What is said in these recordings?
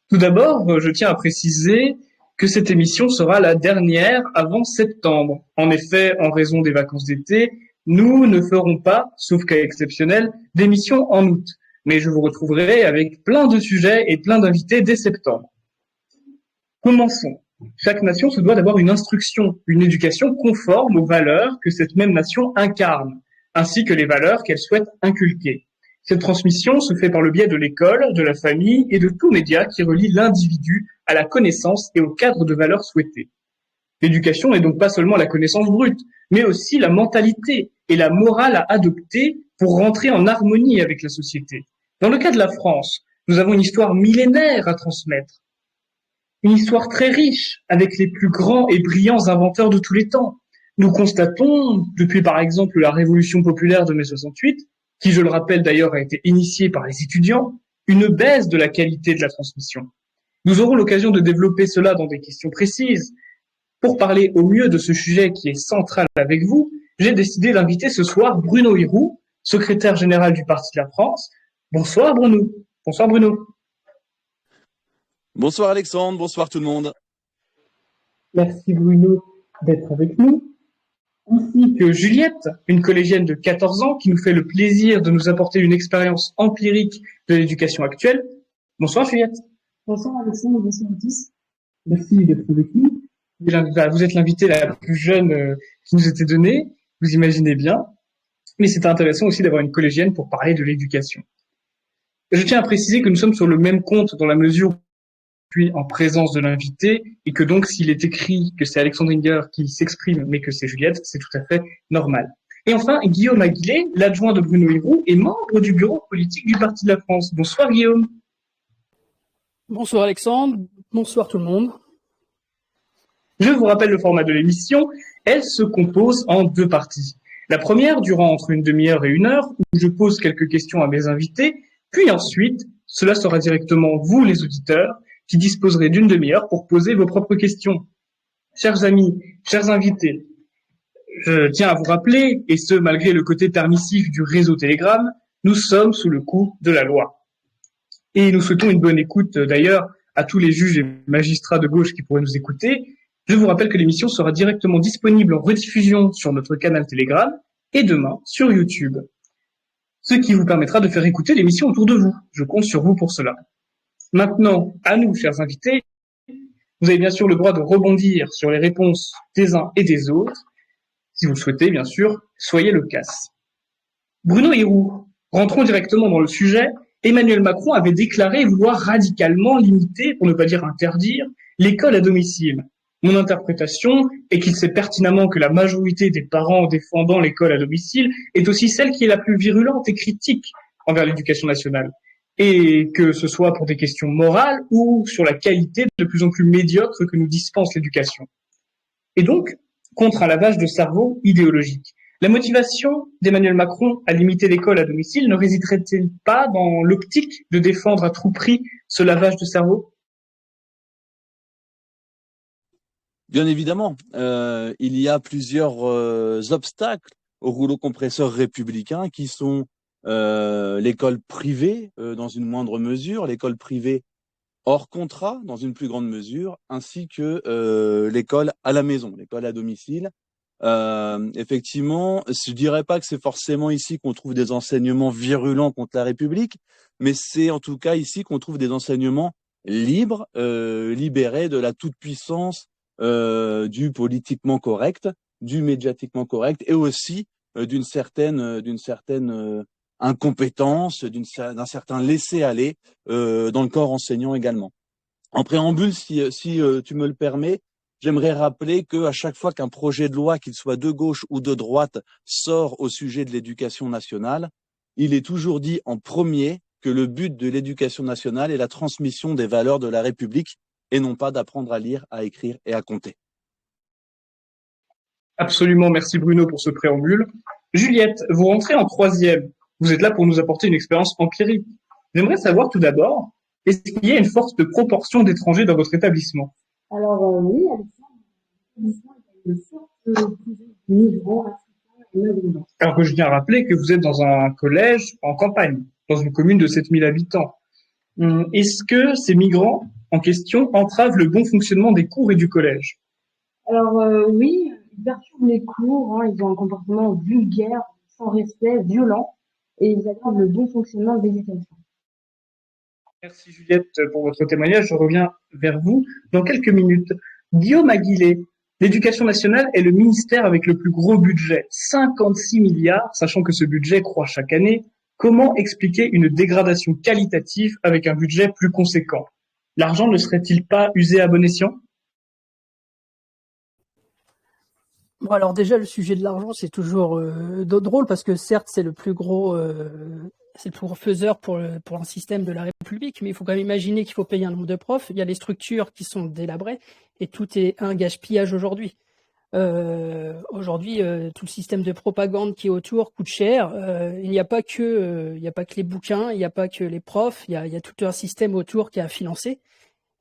Tout d'abord, je tiens à préciser que cette émission sera la dernière avant septembre. En effet, en raison des vacances d'été, nous ne ferons pas, sauf cas exceptionnel, d'émission en août. Mais je vous retrouverai avec plein de sujets et plein d'invités dès septembre. Commençons. Chaque nation se doit d'avoir une instruction, une éducation conforme aux valeurs que cette même nation incarne, ainsi que les valeurs qu'elle souhaite inculquer. Cette transmission se fait par le biais de l'école, de la famille et de tout média qui relie l'individu à la connaissance et au cadre de valeurs souhaitées. L'éducation n'est donc pas seulement la connaissance brute, mais aussi la mentalité et la morale à adopter pour rentrer en harmonie avec la société. Dans le cas de la France, nous avons une histoire millénaire à transmettre. Une histoire très riche, avec les plus grands et brillants inventeurs de tous les temps. Nous constatons, depuis par exemple la Révolution populaire de mai 68, qui je le rappelle d'ailleurs a été initiée par les étudiants, une baisse de la qualité de la transmission. Nous aurons l'occasion de développer cela dans des questions précises. Pour parler au mieux de ce sujet qui est central avec vous, j'ai décidé d'inviter ce soir Bruno Hiroux, secrétaire général du Parti de la France. Bonsoir Bruno. Bonsoir Bruno. Bonsoir Alexandre, bonsoir tout le monde. Merci Bruno d'être avec nous. Ainsi que Juliette, une collégienne de 14 ans qui nous fait le plaisir de nous apporter une expérience empirique de l'éducation actuelle. Bonsoir Juliette. Bonsoir Alexandre, bonsoir à tous. Merci d'être avec nous. Vous êtes l'invitée la plus jeune qui nous était donnée, vous imaginez bien. Mais c'est intéressant aussi d'avoir une collégienne pour parler de l'éducation. Je tiens à préciser que nous sommes sur le même compte dans la mesure où puis en présence de l'invité, et que donc s'il est écrit que c'est Alexandre Inger qui s'exprime, mais que c'est Juliette, c'est tout à fait normal. Et enfin, Guillaume Aguilé, l'adjoint de Bruno Hiroux, est membre du bureau politique du Parti de la France. Bonsoir Guillaume. Bonsoir Alexandre, bonsoir tout le monde. Je vous rappelle le format de l'émission, elle se compose en deux parties. La première durant entre une demi-heure et une heure, où je pose quelques questions à mes invités, puis ensuite, cela sera directement vous les auditeurs, qui disposerez d'une demi-heure pour poser vos propres questions. Chers amis, chers invités, je tiens à vous rappeler, et ce malgré le côté permissif du réseau Telegram, nous sommes sous le coup de la loi. Et nous souhaitons une bonne écoute d'ailleurs à tous les juges et magistrats de gauche qui pourraient nous écouter. Je vous rappelle que l'émission sera directement disponible en rediffusion sur notre canal Telegram et demain sur YouTube. Ce qui vous permettra de faire écouter l'émission autour de vous. Je compte sur vous pour cela. Maintenant, à nous, chers invités, vous avez bien sûr le droit de rebondir sur les réponses des uns et des autres. Si vous le souhaitez, bien sûr, soyez le casse. Bruno Hiroux, rentrons directement dans le sujet. Emmanuel Macron avait déclaré vouloir radicalement limiter, pour ne pas dire interdire, l'école à domicile. Mon interprétation est qu'il sait pertinemment que la majorité des parents défendant l'école à domicile est aussi celle qui est la plus virulente et critique envers l'éducation nationale. Et que ce soit pour des questions morales ou sur la qualité de plus en plus médiocre que nous dispense l'éducation. Et donc, contre un lavage de cerveau idéologique. La motivation d'Emmanuel Macron à limiter l'école à domicile ne résiderait-elle pas dans l'optique de défendre à tout prix ce lavage de cerveau ? Bien évidemment, il y a plusieurs obstacles au rouleau compresseur républicain qui sont l'école privée dans une moindre mesure, l'école privée hors contrat dans une plus grande mesure, ainsi que l'école à la maison, l'école à domicile. Effectivement, je dirais pas que c'est forcément ici qu'on trouve des enseignements virulents contre la République, mais c'est en tout cas ici qu'on trouve des enseignements libres, libérés de la toute-puissance du politiquement correct, du médiatiquement correct, et aussi d'une certaine incompétence, d'un certain laisser-aller dans le corps enseignant également. En préambule, si tu me le permets, j'aimerais rappeler qu'à chaque fois qu'un projet de loi, qu'il soit de gauche ou de droite, sort au sujet de l'éducation nationale, il est toujours dit en premier que le but de l'éducation nationale est la transmission des valeurs de la République et non pas d'apprendre à lire, à écrire et à compter. Absolument, merci Bruno pour ce préambule. Juliette, vous rentrez en troisième. Vous êtes là pour nous apporter une expérience empirique. J'aimerais savoir tout d'abord, est-ce qu'il y a une forte proportion d'étrangers dans votre établissement ? Alors oui, l'établissement est une forte migrants africains et maghrébins. Alors que je viens rappeler que vous êtes dans un collège en campagne, dans une commune de 7000 habitants. Est-ce que ces migrants en question entrave le bon fonctionnement des cours et du collège? Alors oui, ils perturbent les cours, hein, ils ont un comportement vulgaire, sans respect, violent, et ils aggravent le bon fonctionnement de l'éducation. Merci Juliette pour votre témoignage. Je reviens vers vous dans quelques minutes. Guillaume Aguilé, l'éducation nationale est le ministère avec le plus gros budget, 56 milliards, sachant que ce budget croît chaque année. Comment expliquer une dégradation qualitative avec un budget plus conséquent? L'argent ne serait-il pas usé à bon escient? Bon, alors déjà, le sujet de l'argent, c'est toujours drôle parce que certes, c'est le plus gros faiseur pour un système de la République, mais il faut quand même imaginer qu'il faut payer un nombre de profs. Il y a les structures qui sont délabrées et tout est un gaspillage aujourd'hui. Aujourd'hui, tout le système de propagande qui est autour coûte cher. Il n'y a pas que les bouquins, il n'y a pas que les profs, il y a tout un système autour qui est à financer.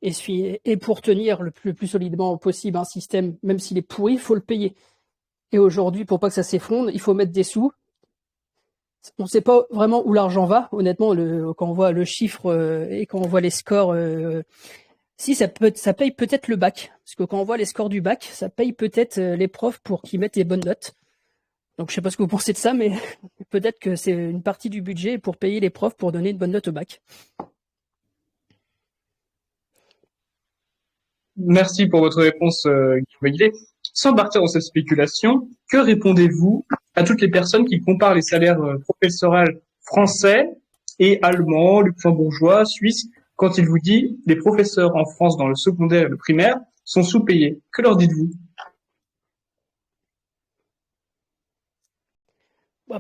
Et pour tenir le plus solidement possible un système, même s'il est pourri, il faut le payer. Et aujourd'hui, pour pas que ça s'effondre, il faut mettre des sous. On ne sait pas vraiment où l'argent va, honnêtement, quand on voit le chiffre et quand on voit les scores. Si ça paye peut-être le bac, parce que quand on voit les scores du bac, ça paye peut-être les profs pour qu'ils mettent les bonnes notes. Donc je sais pas ce que vous pensez de ça, mais peut-être que c'est une partie du budget pour payer les profs pour donner une bonne note au bac. Merci pour votre réponse, Guillaume Aguilé. Sans partir dans cette spéculation, que répondez-vous à toutes les personnes qui comparent les salaires professoraux français et allemands, luxembourgeois, suisses, quand il vous dit les professeurs en France dans le secondaire et le primaire sont sous-payés? Que leur dites-vous?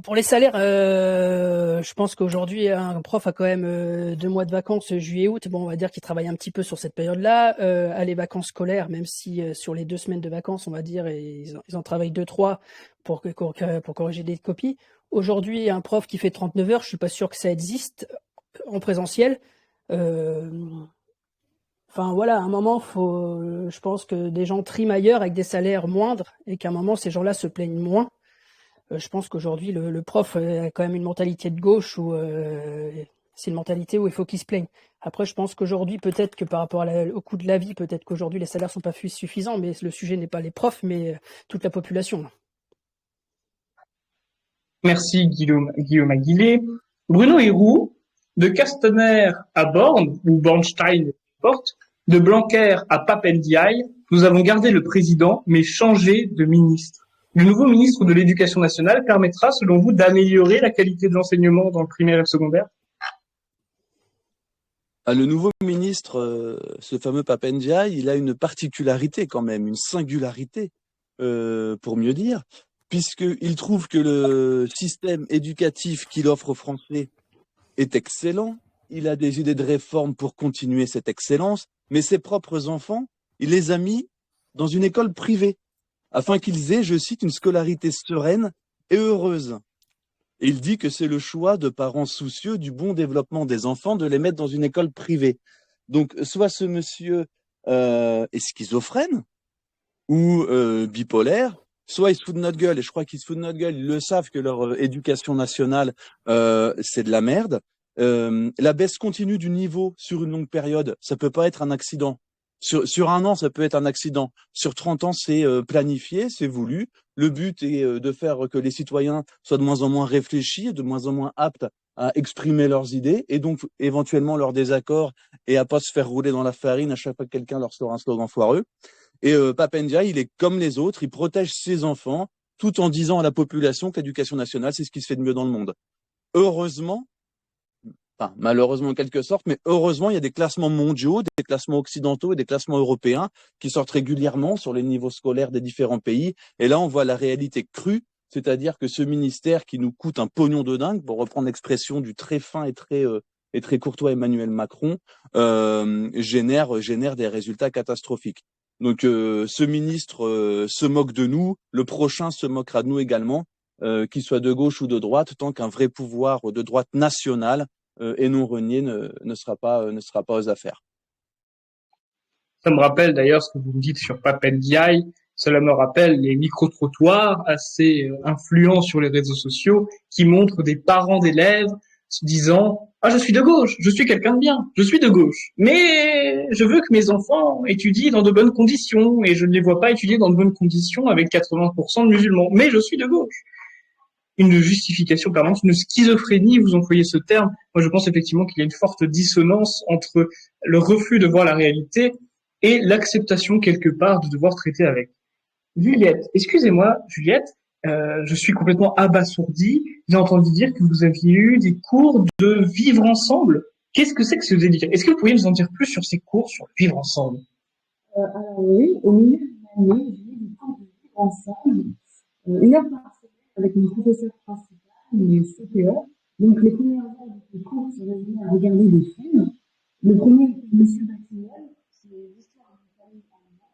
Pour les salaires, je pense qu'aujourd'hui, un prof a quand même 2 mois de vacances, juillet-août. Bon, on va dire qu'il travaille un petit peu sur cette période-là. À les vacances scolaires, même si sur les 2 semaines de vacances, on va dire, ils en travaillent 2-3 pour corriger des copies. Aujourd'hui, un prof qui fait 39 heures, je suis pas sûr que ça existe en présentiel. Enfin voilà, à un moment, je pense que des gens triment ailleurs avec des salaires moindres et qu'à un moment, ces gens-là se plaignent moins. Je pense qu'aujourd'hui, le prof a quand même une mentalité de gauche où c'est une mentalité où il faut qu'il se plaigne. Après, je pense qu'aujourd'hui, peut-être que par rapport au coût de la vie, peut-être qu'aujourd'hui, les salaires sont pas suffisants, mais le sujet n'est pas les profs, mais toute la population. Merci Guillaume Aguilé. Bruno Héroux, de Castaner à Borne, ou Bornstein, porte, de Blanquer à Papendiaï, nous avons gardé le président, mais changé de ministre. Le nouveau ministre de l'Éducation nationale permettra, selon vous, d'améliorer la qualité de l'enseignement dans le primaire et le secondaire? Le nouveau ministre, ce fameux Papendiaï, il a une particularité quand même, une singularité, pour mieux dire, puisqu'il trouve que le système éducatif qu'il offre aux Français est excellent. Il a des idées de réforme pour continuer cette excellence, mais ses propres enfants, il les a mis dans une école privée, afin qu'ils aient, je cite, une scolarité sereine et heureuse. Et il dit que c'est le choix de parents soucieux du bon développement des enfants de les mettre dans une école privée. Donc, soit ce monsieur est schizophrène ou bipolaire, soit il se fout de notre gueule, et je crois qu'ils se foutent de notre gueule, ils le savent que leur éducation nationale, c'est de la merde. La baisse continue du niveau sur une longue période, ça peut pas être un accident. Sur 1 an, ça peut être un accident. Sur 30 ans, c'est planifié, c'est voulu. Le but est de faire que les citoyens soient de moins en moins réfléchis, de moins en moins aptes à exprimer leurs idées et donc éventuellement leurs désaccords et à pas se faire rouler dans la farine à chaque fois que quelqu'un leur sort un slogan foireux. Et Papendia, il est comme les autres, il protège ses enfants tout en disant à la population que l'éducation nationale, c'est ce qui se fait de mieux dans le monde. Heureusement, enfin, malheureusement en quelque sorte, mais heureusement, il y a des classements mondiaux, des classements occidentaux et des classements européens qui sortent régulièrement sur les niveaux scolaires des différents pays. Et là, on voit la réalité crue, c'est-à-dire que ce ministère qui nous coûte un pognon de dingue, pour reprendre l'expression du très fin et très courtois Emmanuel Macron, génère des résultats catastrophiques. Donc, ce ministre se moque de nous, le prochain se moquera de nous également, qu'il soit de gauche ou de droite, tant qu'un vrai pouvoir de droite nationale et non renié ne sera pas aux affaires. Ça me rappelle d'ailleurs ce que vous me dites sur Papendiaï. Cela me rappelle les micro-trottoirs assez influents sur les réseaux sociaux qui montrent des parents d'élèves se disant Ah, je suis de gauche, je suis quelqu'un de bien, je suis de gauche. Mais je veux que mes enfants étudient dans de bonnes conditions et je ne les vois pas étudier dans de bonnes conditions avec 80% de musulmans. Mais je suis de gauche. Une justification permanente, une schizophrénie, vous employez ce terme. Moi, je pense effectivement qu'il y a une forte dissonance entre le refus de voir la réalité et l'acceptation quelque part de devoir traiter avec. Juliette, excusez-moi, Juliette, je suis complètement abasourdi. J'ai entendu dire que vous aviez eu des cours de vivre ensemble. Qu'est-ce que c'est que ce délire? Est-ce que vous pourriez nous en dire plus sur ces cours sur le vivre ensemble? Alors oui, au milieu de l'année, j'ai eu des cours de vivre ensemble, une heure par semaine avec mon professeur principal, une CPE. Donc les premières heures de ce cours se résumaient à regarder des films. Le premier était Monsieur Batignolles, c'est l'histoire d'une famille allemande.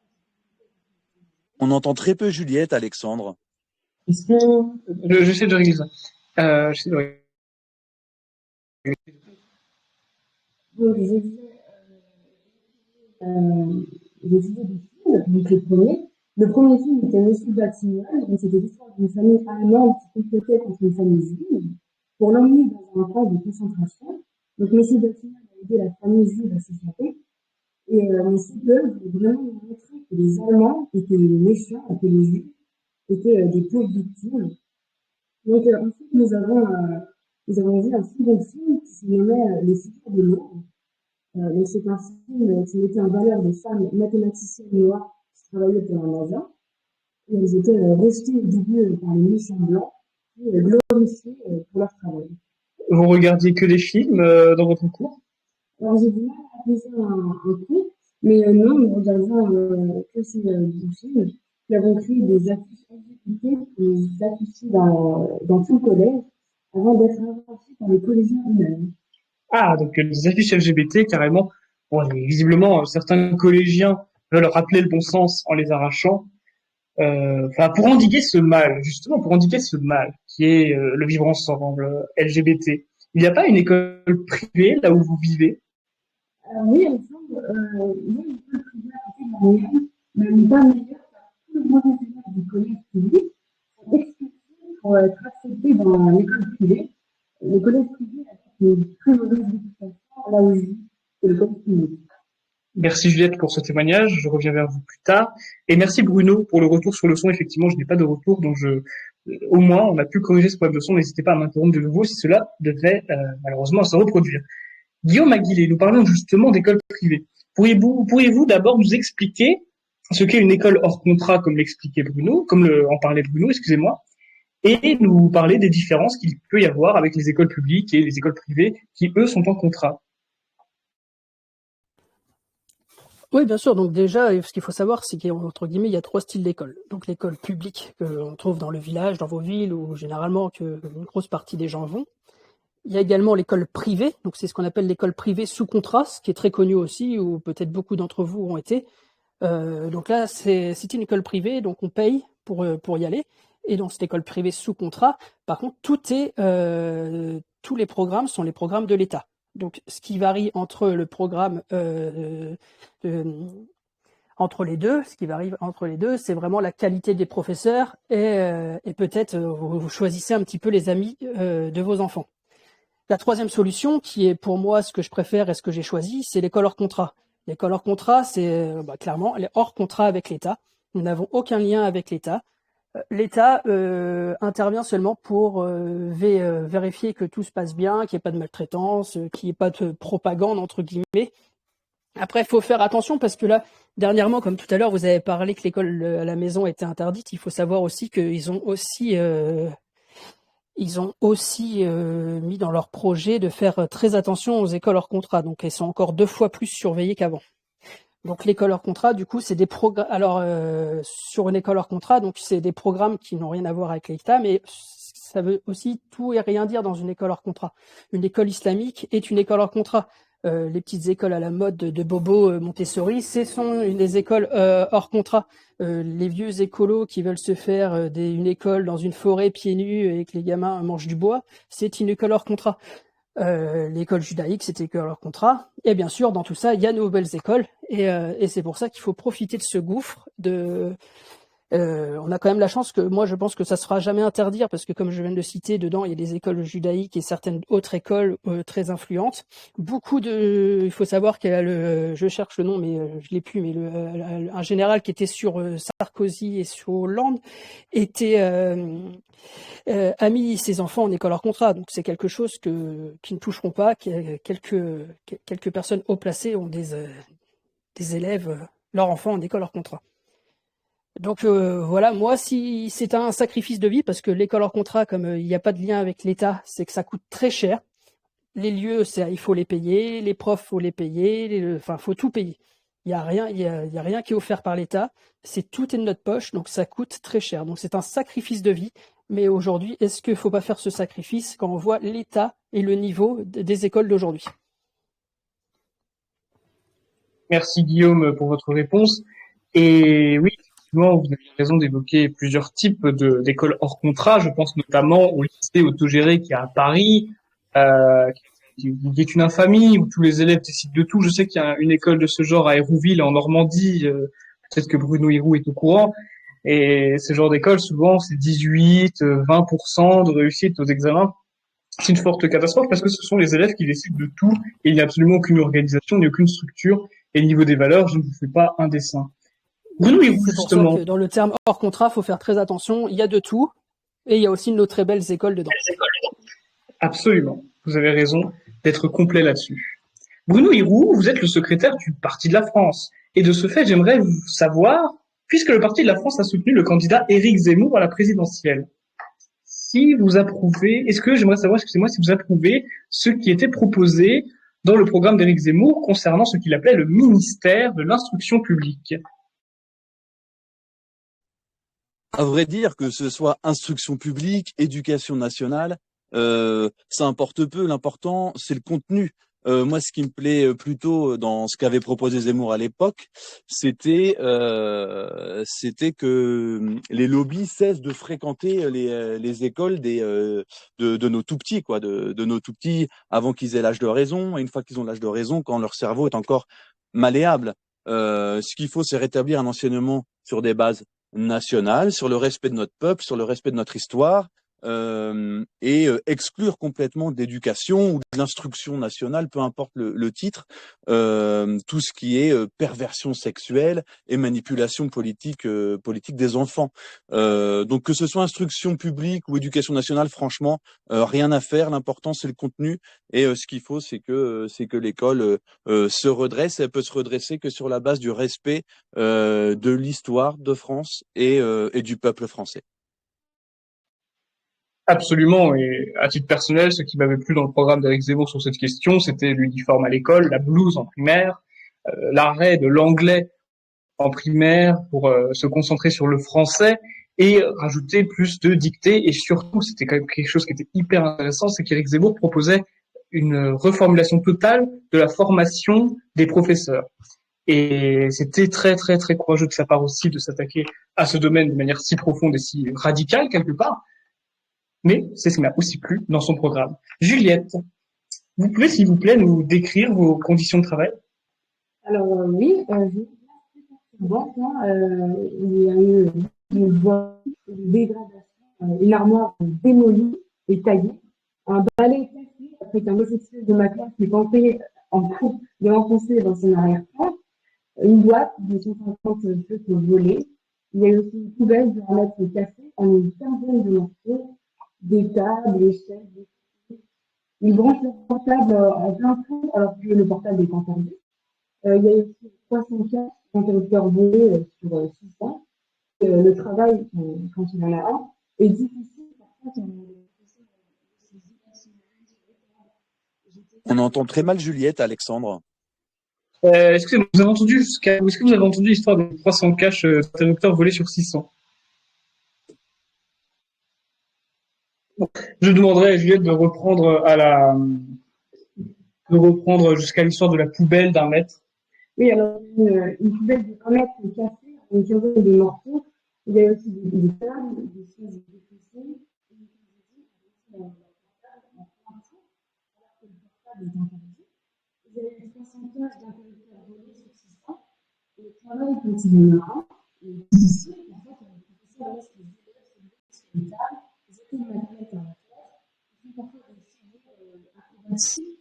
On entend très peu Juliette, Alexandre. Est-ce que j'essaie de régler ça. J'essaie de régler. Donc j'ai visité des films, donc les premiers. Le premier film était Monsieur Batignolles, donc c'était l'histoire d'une famille allemande qui complotait contre une famille juive pour l'emmener dans un camp de concentration. Donc Monsieur Batignolles a aidé la famille juive à s'échapper. Et mon CPE voulait vraiment nous montrer que les Allemands étaient méchants et que les Juifs étaient des pauvres victimes. Donc ensuite, nous avons vu un second film qui se nommait Les Futurs de l'Aube. Donc c'est un film qui mettait en valeur des femmes mathématiciennes noires qui travaillaient pour la NASA. Et elles étaient rejetées au début par les méchants blancs, puis glorifiées pour leur travail. Vous regardiez que des films dans votre cours? Alors j'ai du mal à appeler ça un cours, mais non, nous regardions que ces films. Nous avons créé des affiches LGBT pour les afficher dans tout le collège avant d'être avancés par les collégiens eux-mêmes. Ah, donc les affiches LGBT, carrément. Bon, visiblement, certains collégiens veulent rappeler le bon sens en les arrachant. Enfin, pour endiguer ce mal, justement, pour endiguer ce mal qui est le vivre ensemble LGBT. Il n'y a pas une école privée là où vous vivez? Oui, il me semble, il y a une école privée à côté de la mienne, mais elle n'est pas meilleure parce que tous les mauvais élèves du collège public sont expulsés pour être acceptés dans l'école privée. Le collège privé a une très mauvaise réputation là où je vis, c'est le collège public. Merci Juliette pour ce témoignage, je reviens vers vous plus tard. Et merci Bruno pour le retour sur le son. Effectivement, je n'ai pas de retour, donc au moins on a pu corriger ce problème de son. N'hésitez pas à m'interrompre de nouveau si cela devait malheureusement se reproduire. Guillaume Aguilé, nous parlons justement d'école privée. Pourriez-vous d'abord nous expliquer ce qu'est une école hors contrat, comme l'expliquait Bruno, en parlait Bruno, excusez-moi, et nous parler des différences qu'il peut y avoir avec les écoles publiques et les écoles privées qui, eux, sont en contrat. Oui, bien sûr. Donc déjà, ce qu'il faut savoir, c'est qu'entre guillemets, il y a 3 styles d'école. Donc l'école publique qu'on trouve dans le village, dans vos villes, où généralement une grosse partie des gens vont. Il y a également l'école privée, donc c'est ce qu'on appelle l'école privée sous contrat, ce qui est très connu aussi, où peut-être beaucoup d'entre vous ont été. Donc là, c'est une école privée, donc on paye pour y aller. Et dans cette école privée sous contrat, par contre, tous les programmes sont les programmes de l'État. Donc ce qui varie entre le programme entre les deux, c'est vraiment la qualité des professeurs et peut-être vous choisissez un petit peu les amis de vos enfants. La troisième solution, qui est pour moi ce que je préfère et ce que j'ai choisi, c'est l'école hors contrat. L'école hors contrat, c'est clairement, elle est hors contrat avec l'État. Nous n'avons aucun lien avec l'État. L'État intervient seulement pour vérifier que tout se passe bien, qu'il n'y ait pas de maltraitance, qu'il n'y ait pas de propagande, entre guillemets. Après, il faut faire attention parce que là, dernièrement, comme tout à l'heure, vous avez parlé que l'école à la maison était interdite. Il faut savoir aussi qu'ils ont aussi mis dans leur projet de faire très attention aux écoles hors contrat. Donc, elles sont encore 2 fois plus surveillées qu'avant. Donc, l'école hors contrat, du coup, c'est des programmes. Alors, sur une école hors contrat, donc c'est des programmes qui n'ont rien à voir avec l'État, mais ça veut aussi tout et rien dire dans une école hors contrat. Une école islamique est une école hors contrat. Les petites écoles à la mode de Bobo Montessori, ce sont des écoles hors contrat. Les vieux écolos qui veulent se faire une école dans une forêt pieds nus et que les gamins mangent du bois, c'est une école hors contrat. L'école judaïque, c'est une école hors contrat. Et bien sûr, dans tout ça, il y a de nouvelles écoles. Et c'est pour ça qu'il faut profiter de ce gouffre On a quand même la chance que moi je pense que ça se fera jamais interdire parce que comme je viens de le citer, dedans il y a des écoles judaïques et certaines autres écoles très influentes. Il faut savoir qu'il y a je cherche le nom mais je l'ai plus, mais un général qui était sur Sarkozy et sur Hollande a mis ses enfants en école hors contrat. Donc c'est quelque chose qui ne toucheront pas. Quelques personnes haut placées ont des élèves, leurs enfants en école hors contrat. Donc voilà, moi si c'est un sacrifice de vie, parce que l'école hors contrat, comme il n'y a pas de lien avec l'État, c'est que ça coûte très cher. Les lieux, il faut les payer, les profs, faut les payer, enfin faut tout payer. Il y a rien qui est offert par l'État, tout est de notre poche, donc ça coûte très cher. Donc c'est un sacrifice de vie. Mais aujourd'hui, est-ce qu'il ne faut pas faire ce sacrifice quand on voit l'état et le niveau des écoles d'aujourd'hui? Merci Guillaume pour votre réponse. Et oui, effectivement, vous avez raison d'évoquer plusieurs types d'écoles hors contrat. Je pense notamment au lycée autogéré qui est à Paris, qui est une infamie où tous les élèves décident de tout. Je sais qu'il y a une école de ce genre à Hérouville en Normandie. Peut-être que Bruno Hiroux est au courant. Et ce genre d'école, souvent, c'est 18, 20% de réussite aux examens. C'est une forte catastrophe parce que ce sont les élèves qui décident de tout et il n'y a absolument aucune organisation, il n'y a aucune structure. Et au niveau des valeurs, je ne vous fais pas un dessin. Bruno Hiroux, C'est pour ça justement. que dans le terme hors contrat, il faut faire très attention. Il y a de tout et il y a aussi nos très belles écoles dedans. Absolument. Vous avez raison d'être complet là-dessus. Bruno Hiroux, vous êtes le secrétaire du Parti de la France. Et de ce fait, j'aimerais vous savoir, puisque le Parti de la France a soutenu le candidat Éric Zemmour à la présidentielle, si vous approuvez, j'aimerais savoir, excusez-moi, si vous approuvez ce qui était proposé dans le programme d'Éric Zemmour concernant ce qu'il appelait le ministère de l'instruction publique. À vrai dire, que ce soit instruction publique, éducation nationale, ça importe peu. L'important, c'est le contenu. Moi, ce qui me plaît plutôt dans ce qu'avait proposé Zemmour à l'époque, c'était que les lobbies cessent de fréquenter les écoles de nos tout petits, quoi, de nos tout petits avant qu'ils aient l'âge de raison. Et une fois qu'ils ont l'âge de raison, quand leur cerveau est encore malléable, ce qu'il faut, c'est rétablir un enseignement sur des bases nationales, sur le respect de notre peuple, sur le respect de notre histoire, et exclure complètement d'éducation ou de l'instruction nationale, peu importe le titre, tout ce qui est perversion sexuelle et manipulation politique des enfants. Donc que ce soit instruction publique ou éducation nationale, franchement, rien à faire. L'important c'est le contenu et ce qu'il faut c'est que l'école se redresse. Elle peut se redresser que sur la base du respect de l'histoire de France et du peuple français. Absolument, et à titre personnel, ce qui m'avait plu dans le programme d'Éric Zemmour sur cette question, c'était l'uniforme à l'école, la blouse en primaire, l'arrêt de l'anglais en primaire pour se concentrer sur le français et rajouter plus de dictées. Et surtout, c'était quand même quelque chose qui était hyper intéressant, c'est qu'Éric Zemmour proposait une reformulation totale de la formation des professeurs. Et c'était très très très courageux de sa part aussi de s'attaquer à ce domaine de manière si profonde et si radicale quelque part. Mais c'est ce qui m'a aussi plu dans son programme. Juliette, vous pouvez s'il vous plaît nous décrire vos conditions de travail? Alors oui, bon, il y a eu une voie de dégradation, une armoire démolie et taillée, un balai cassé après qu'un homosexuel de ma classe ait tenté en cours de l'enfoncer dans son arrière-plan, une boîte de 150 feutres volés. Il y a eu aussi une poubelle de 1 mètre cassée en une quinzaine de morceaux, des tables, des chaises, des coups. Ils branchent leur portable en plein fond alors que le portable est interdit. Il y a eu aussi 304 interrupteurs volés sur 600. Le travail, quand il y en a un, est difficile. On entend très mal Juliette, Alexandre. Excusez-moi, vous avez entendu est-ce que vous avez entendu l'histoire de 300 caches d'interrupteurs volés sur 600? Je demanderai à Juliette de reprendre jusqu'à l'histoire de la poubelle d'1 mètre. Oui, alors une poubelle de 1 mètre cassée, une quinzaine de morceaux. Il y a aussi des tables, des chaises défoncées. Il y a eu 300 caches d'interrupteurs volés sur 600. Le travail continue. Et ici, en fait,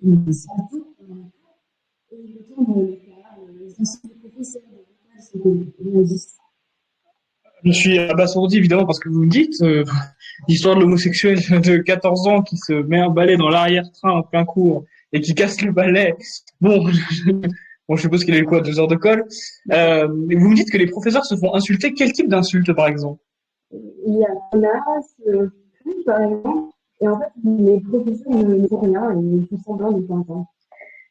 une salle et le temps de les anciens professeurs de existent. Je suis abasourdi évidemment parce que vous me dites l'histoire de l'homosexuel de 14 ans qui se met un balai dans l'arrière-train en plein cours et qui casse le balai. Bon, bon, je suppose qu'il a eu quoi, 2 heures de colle. Et vous me dites que les professeurs se font insulter. Quel type d'insulte, par exemple? Il y a menace, par exemple, et en fait, les professeurs ne font rien et ils font semblant de ne pas entendre.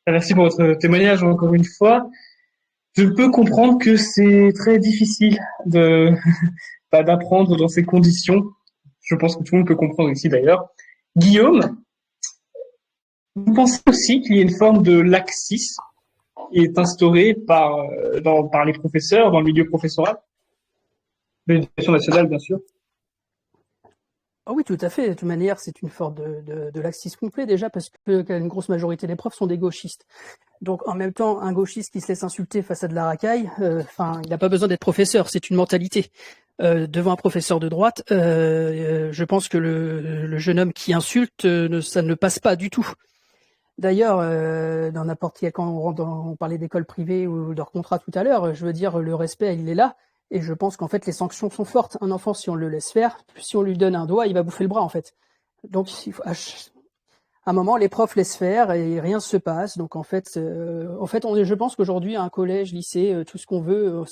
Merci pour votre témoignage encore une fois. Je peux comprendre que c'est très difficile de d'apprendre dans ces conditions. Je pense que tout le monde peut comprendre ici d'ailleurs. Guillaume, vous pensez aussi qu'il y a une forme de laxisme qui est instaurée par les professeurs dans le milieu professoral, de l'éducation nationale bien sûr? Ah oui, tout à fait. De toute manière, c'est une forme de laxisme complet déjà parce que une grosse majorité des profs sont des gauchistes. Donc en même temps, un gauchiste qui se laisse insulter face à de la racaille, il n'a pas besoin d'être professeur, c'est une mentalité. Devant un professeur de droite, je pense que le jeune homme qui insulte, ça ne passe pas du tout. D'ailleurs, dans n'importe quel, quand on parlait d'école privée ou de leur contrat tout à l'heure, je veux dire, le respect, il est là. Et je pense qu'en fait, les sanctions sont fortes. Un enfant, si on le laisse faire, si on lui donne un doigt, il va bouffer le bras, en fait. Donc, il faut, à un moment, les profs laissent faire et rien ne se passe. Donc, en fait, je pense qu'aujourd'hui, un collège, lycée, tout ce qu'on veut,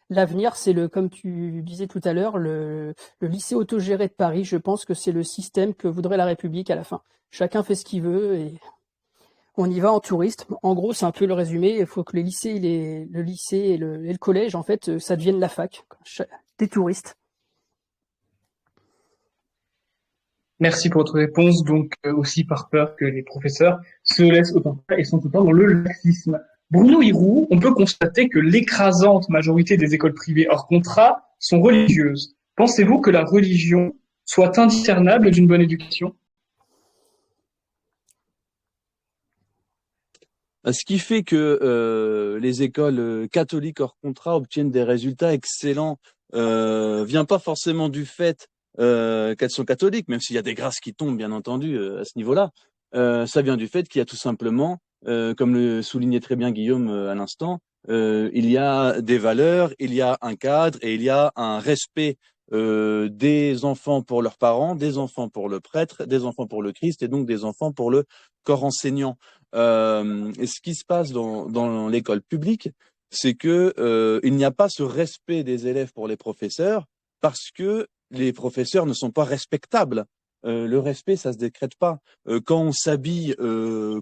l'avenir, c'est comme tu disais tout à l'heure, le lycée autogéré de Paris. Je pense que c'est le système que voudrait la République à la fin. Chacun fait ce qu'il veut et on y va en touriste. En gros, c'est un peu le résumé. Il faut que le lycée et le collège, en fait, ça devienne la fac. Des touristes. Merci pour votre réponse. Donc, aussi par peur que les professeurs se laissent autant faire et sont autant dans le laxisme. Bruno Hiroux, on peut constater que l'écrasante majorité des écoles privées hors contrat sont religieuses. Pensez-vous que la religion soit indiscernable d'une bonne éducation? Ce qui fait que les écoles catholiques hors contrat obtiennent des résultats excellents vient pas forcément du fait qu'elles sont catholiques, même s'il y a des grâces qui tombent, bien entendu, à ce niveau-là. Ça vient du fait qu'il y a tout simplement, comme le soulignait très bien Guillaume à l'instant, il y a des valeurs, il y a un cadre et il y a un respect des enfants pour leurs parents, des enfants pour le prêtre, des enfants pour le Christ et donc des enfants pour le corps enseignant. Et ce qui se passe dans l'école publique, c'est que il n'y a pas ce respect des élèves pour les professeurs parce que les professeurs ne sont pas respectables. Le respect, ça se décrète pas. Quand on s'habille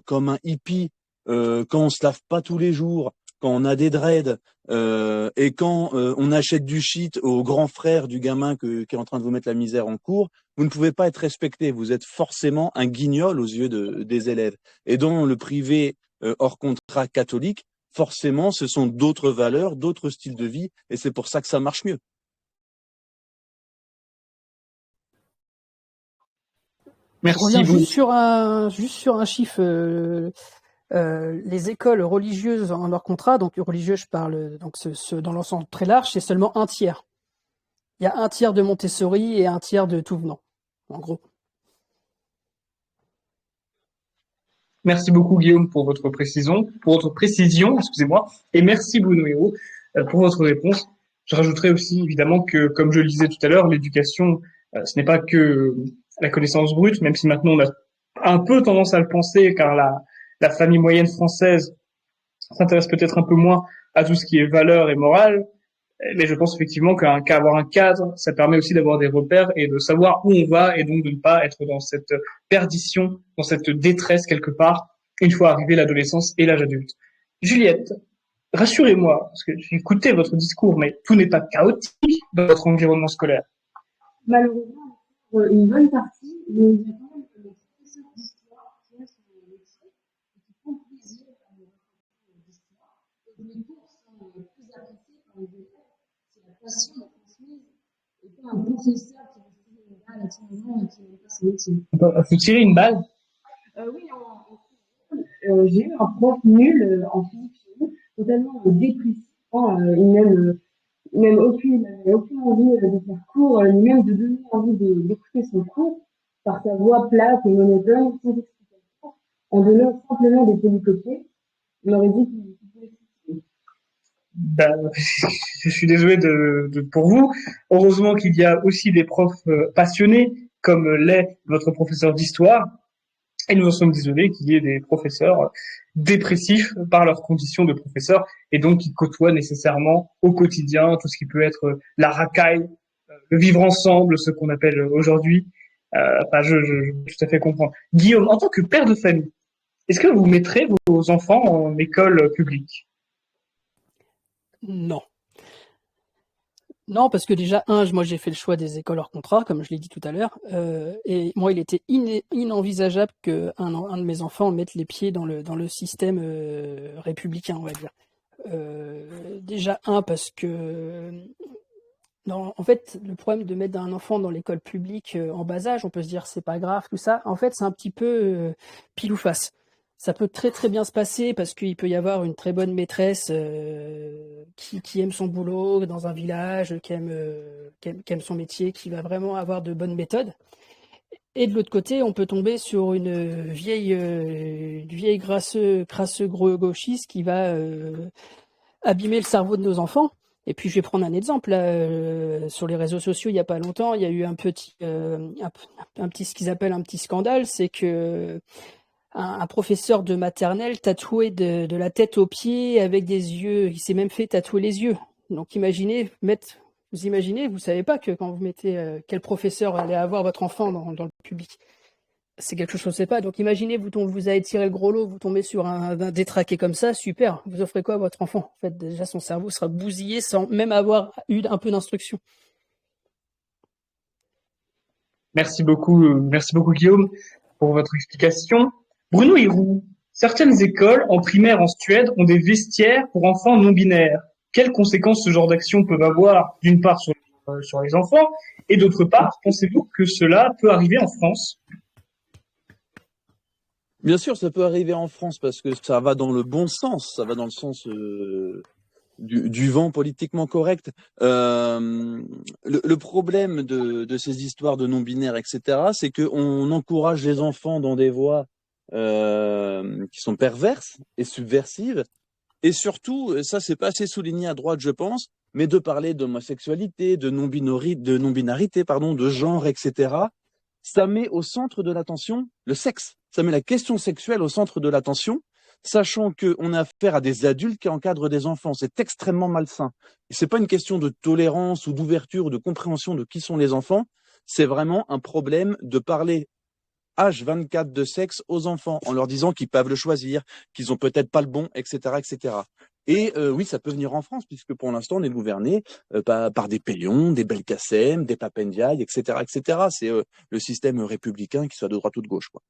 comme un hippie, quand on se lave pas tous les jours, quand on a des dreads et quand on achète du shit au grand frère du gamin qui est en train de vous mettre la misère en cours, vous ne pouvez pas être respecté. Vous êtes forcément un guignol aux yeux des élèves. Et dans le privé hors contrat catholique, forcément, ce sont d'autres valeurs, d'autres styles de vie, et c'est pour ça que ça marche mieux. Je reviens juste sur un chiffre. Les écoles religieuses en hors contrat, donc religieuses, je parle donc dans l'ensemble très large, c'est seulement 1/3. Il y a 1/3 de Montessori et 1/3 de tout venant, en gros. Merci beaucoup Guillaume pour votre précision, excusez-moi, et merci Bruno Hérault pour votre réponse. Je rajouterai aussi évidemment que, comme je le disais tout à l'heure, l'éducation, ce n'est pas que la connaissance brute, même si maintenant on a un peu tendance à le penser, car la famille moyenne française s'intéresse peut-être un peu moins à tout ce qui est valeur et morale, mais je pense effectivement qu'avoir un cadre, ça permet aussi d'avoir des repères et de savoir où on va et donc de ne pas être dans cette perdition, dans cette détresse quelque part, une fois arrivé l'adolescence et l'âge adulte. Juliette, rassurez-moi, parce que j'ai écouté votre discours, mais tout n'est pas chaotique dans votre environnement scolaire. Malheureusement, une bonne partie, mais il y a quand même des professeurs d'histoire qui restent sur le métier et qui font plaisir à nos professeurs d'histoire. Et les cours sont plus appréciés par les élèves. C'est la passion de transmise et pas un professeur qui va tirer une balle à tout moment et qui n'aime pas son métier. Faut tirer une balle? Oui, j'ai eu un prof nul en physique chimie, totalement dépressif. Il n'avait aucune envie de faire cours, ni même de donner envie d'écouter son cours par sa voix plate et monotone, sans explication. En donnant simplement des polycopiés, on aurait dit qu'ils pouvaient suffire. Ben, je suis désolé pour vous. Heureusement qu'il y a aussi des profs passionnés, comme l'est votre professeur d'histoire. Et nous en sommes désolés qu'il y ait des professeurs dépressifs par leurs conditions de professeurs et donc qui côtoient nécessairement au quotidien tout ce qui peut être la racaille, le vivre ensemble, ce qu'on appelle aujourd'hui. Enfin, je peux tout à fait comprendre. Guillaume, en tant que père de famille, est-ce que vous mettrez vos enfants en école publique? Non. Non, parce que déjà, moi j'ai fait le choix des écoles hors contrat, comme je l'ai dit tout à l'heure, et moi il était inenvisageable qu'un un de mes enfants mette les pieds dans le système républicain, on va dire. Déjà, parce que en fait, le problème de mettre un enfant dans l'école publique en bas âge, on peut se dire c'est pas grave, tout ça. En fait, c'est un petit peu pile ou face. Ça peut très très bien se passer parce qu'il peut y avoir une très bonne maîtresse qui aime son boulot dans un village, qui aime son métier, qui va vraiment avoir de bonnes méthodes. Et de l'autre côté, on peut tomber sur une vieille crasseux gros gauchiste qui va abîmer le cerveau de nos enfants. Et puis je vais prendre un exemple là, sur les réseaux sociaux il n'y a pas longtemps, il y a eu un petit ce qu'ils appellent un petit scandale, c'est que un professeur de maternelle tatoué de la tête aux pieds avec des yeux, il s'est même fait tatouer les yeux. Donc vous imaginez, vous savez pas que quand vous mettez quel professeur allait avoir votre enfant dans le public. C'est quelque chose, je sais pas. Donc imaginez, vous avez tiré le gros lot, vous tombez sur un détraqué comme ça, super. Vous offrez quoi à votre enfant? En fait, déjà son cerveau sera bousillé sans même avoir eu un peu d'instruction. Merci beaucoup Guillaume pour votre explication. Bruno Hirou, certaines écoles en primaire en Suède ont des vestiaires pour enfants non binaires. Quelles conséquences ce genre d'action peuvent avoir, d'une part sur les enfants, et d'autre part, pensez-vous que cela peut arriver en France? Bien sûr, ça peut arriver en France parce que ça va dans le bon sens, ça va dans le sens du vent politiquement correct. Le problème de ces histoires de non-binaires, etc., c'est qu'on encourage les enfants dans des voies qui sont perverses et subversives. Et surtout, ça c'est pas assez souligné à droite, je pense, mais de parler d'homosexualité, de non-binarité, pardon, de genre, etc., ça met au centre de l'attention le sexe. Ça met la question sexuelle au centre de l'attention, sachant qu'on a affaire à des adultes qui encadrent des enfants. C'est extrêmement malsain. Et c'est pas une question de tolérance ou d'ouverture ou de compréhension de qui sont les enfants. C'est vraiment un problème de parler H24 de sexe aux enfants en leur disant qu'ils peuvent le choisir, qu'ils ont peut-être pas le bon, etc., etc. Et oui, ça peut venir en France, puisque pour l'instant, on est gouverné par des Pélion, des Belkacem, des Papendiaï, etc., etc. C'est le système républicain, qu'il soit de droite ou de gauche, quoi.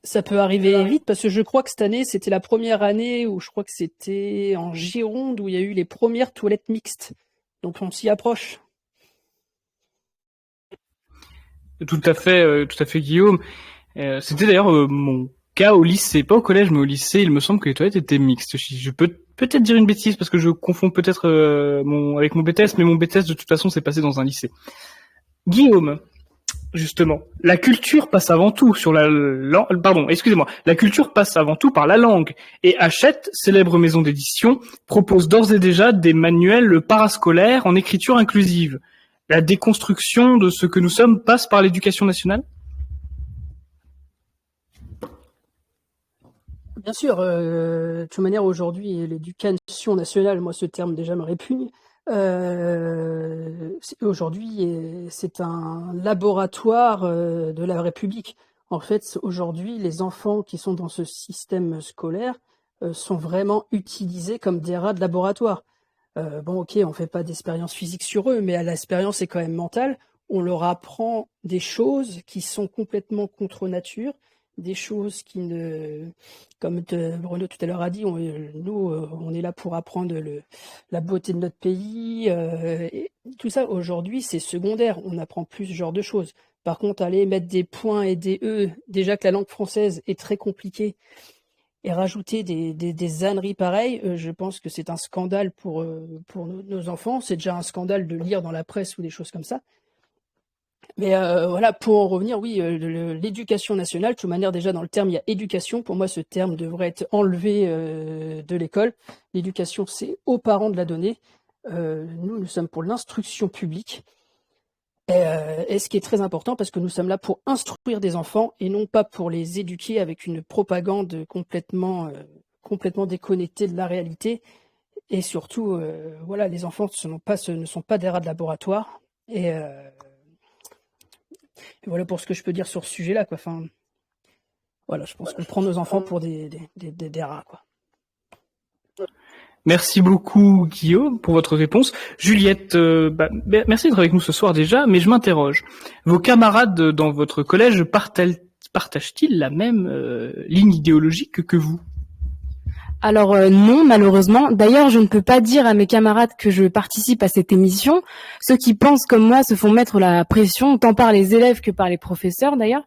Ça peut arriver vite parce que je crois que cette année, c'était la première année où je crois que c'était en Gironde où il y a eu les premières toilettes mixtes. Donc on s'y approche. Tout à fait, Guillaume. C'était d'ailleurs mon cas au lycée, pas au collège, mais au lycée. Il me semble que les toilettes étaient mixtes. Je peux peut-être dire une bêtise parce que je confonds peut-être avec mon BTS, mais mon BTS de toute façon s'est passé dans un lycée. Guillaume, justement, la culture passe avant tout sur la langue. Pardon, excusez-moi. La culture passe avant tout par la langue. Et Hachette, célèbre maison d'édition, propose d'ores et déjà des manuels parascolaires en écriture inclusive. La déconstruction de ce que nous sommes passe par l'éducation nationale? Bien sûr, de toute manière, aujourd'hui, l'éducation nationale, moi, ce terme déjà me répugne. Aujourd'hui, c'est un laboratoire de la République. En fait, aujourd'hui, les enfants qui sont dans ce système scolaire sont vraiment utilisés comme des rats de laboratoire. Bon, ok, on fait pas d'expérience physique sur eux, mais l'expérience est quand même mentale. On leur apprend des choses qui sont complètement contre nature, des choses qui ne, comme Bruno tout à l'heure a dit, on est là pour apprendre la beauté de notre pays. Et tout ça, aujourd'hui, c'est secondaire. On n'apprend plus ce genre de choses. Par contre, aller mettre des points et des E, déjà que la langue française est très compliquée, et rajouter des âneries pareilles, je pense que c'est un scandale pour nos enfants. C'est déjà un scandale de lire dans la presse ou des choses comme ça. Mais voilà, pour en revenir, oui, l'éducation nationale, de toute manière, déjà dans le terme, il y a éducation. Pour moi, ce terme devrait être enlevé de l'école. L'éducation, c'est aux parents de la donner. Nous sommes pour l'instruction publique. Et ce qui est très important, parce que nous sommes là pour instruire des enfants et non pas pour les éduquer avec une propagande complètement déconnectée de la réalité. Et surtout, voilà, les enfants ne sont pas des rats de laboratoire. Et voilà pour ce que je peux dire sur ce sujet-là, quoi. Enfin, voilà, je pense qu'on prend nos enfants pour des rats, quoi. Merci beaucoup, Guillaume, pour votre réponse. Juliette, merci d'être avec nous ce soir déjà, mais je m'interroge. Vos camarades dans votre collège partagent-ils la même ligne idéologique que vous? Alors non, malheureusement. D'ailleurs, je ne peux pas dire à mes camarades que je participe à cette émission. Ceux qui pensent comme moi se font mettre la pression, tant par les élèves que par les professeurs d'ailleurs.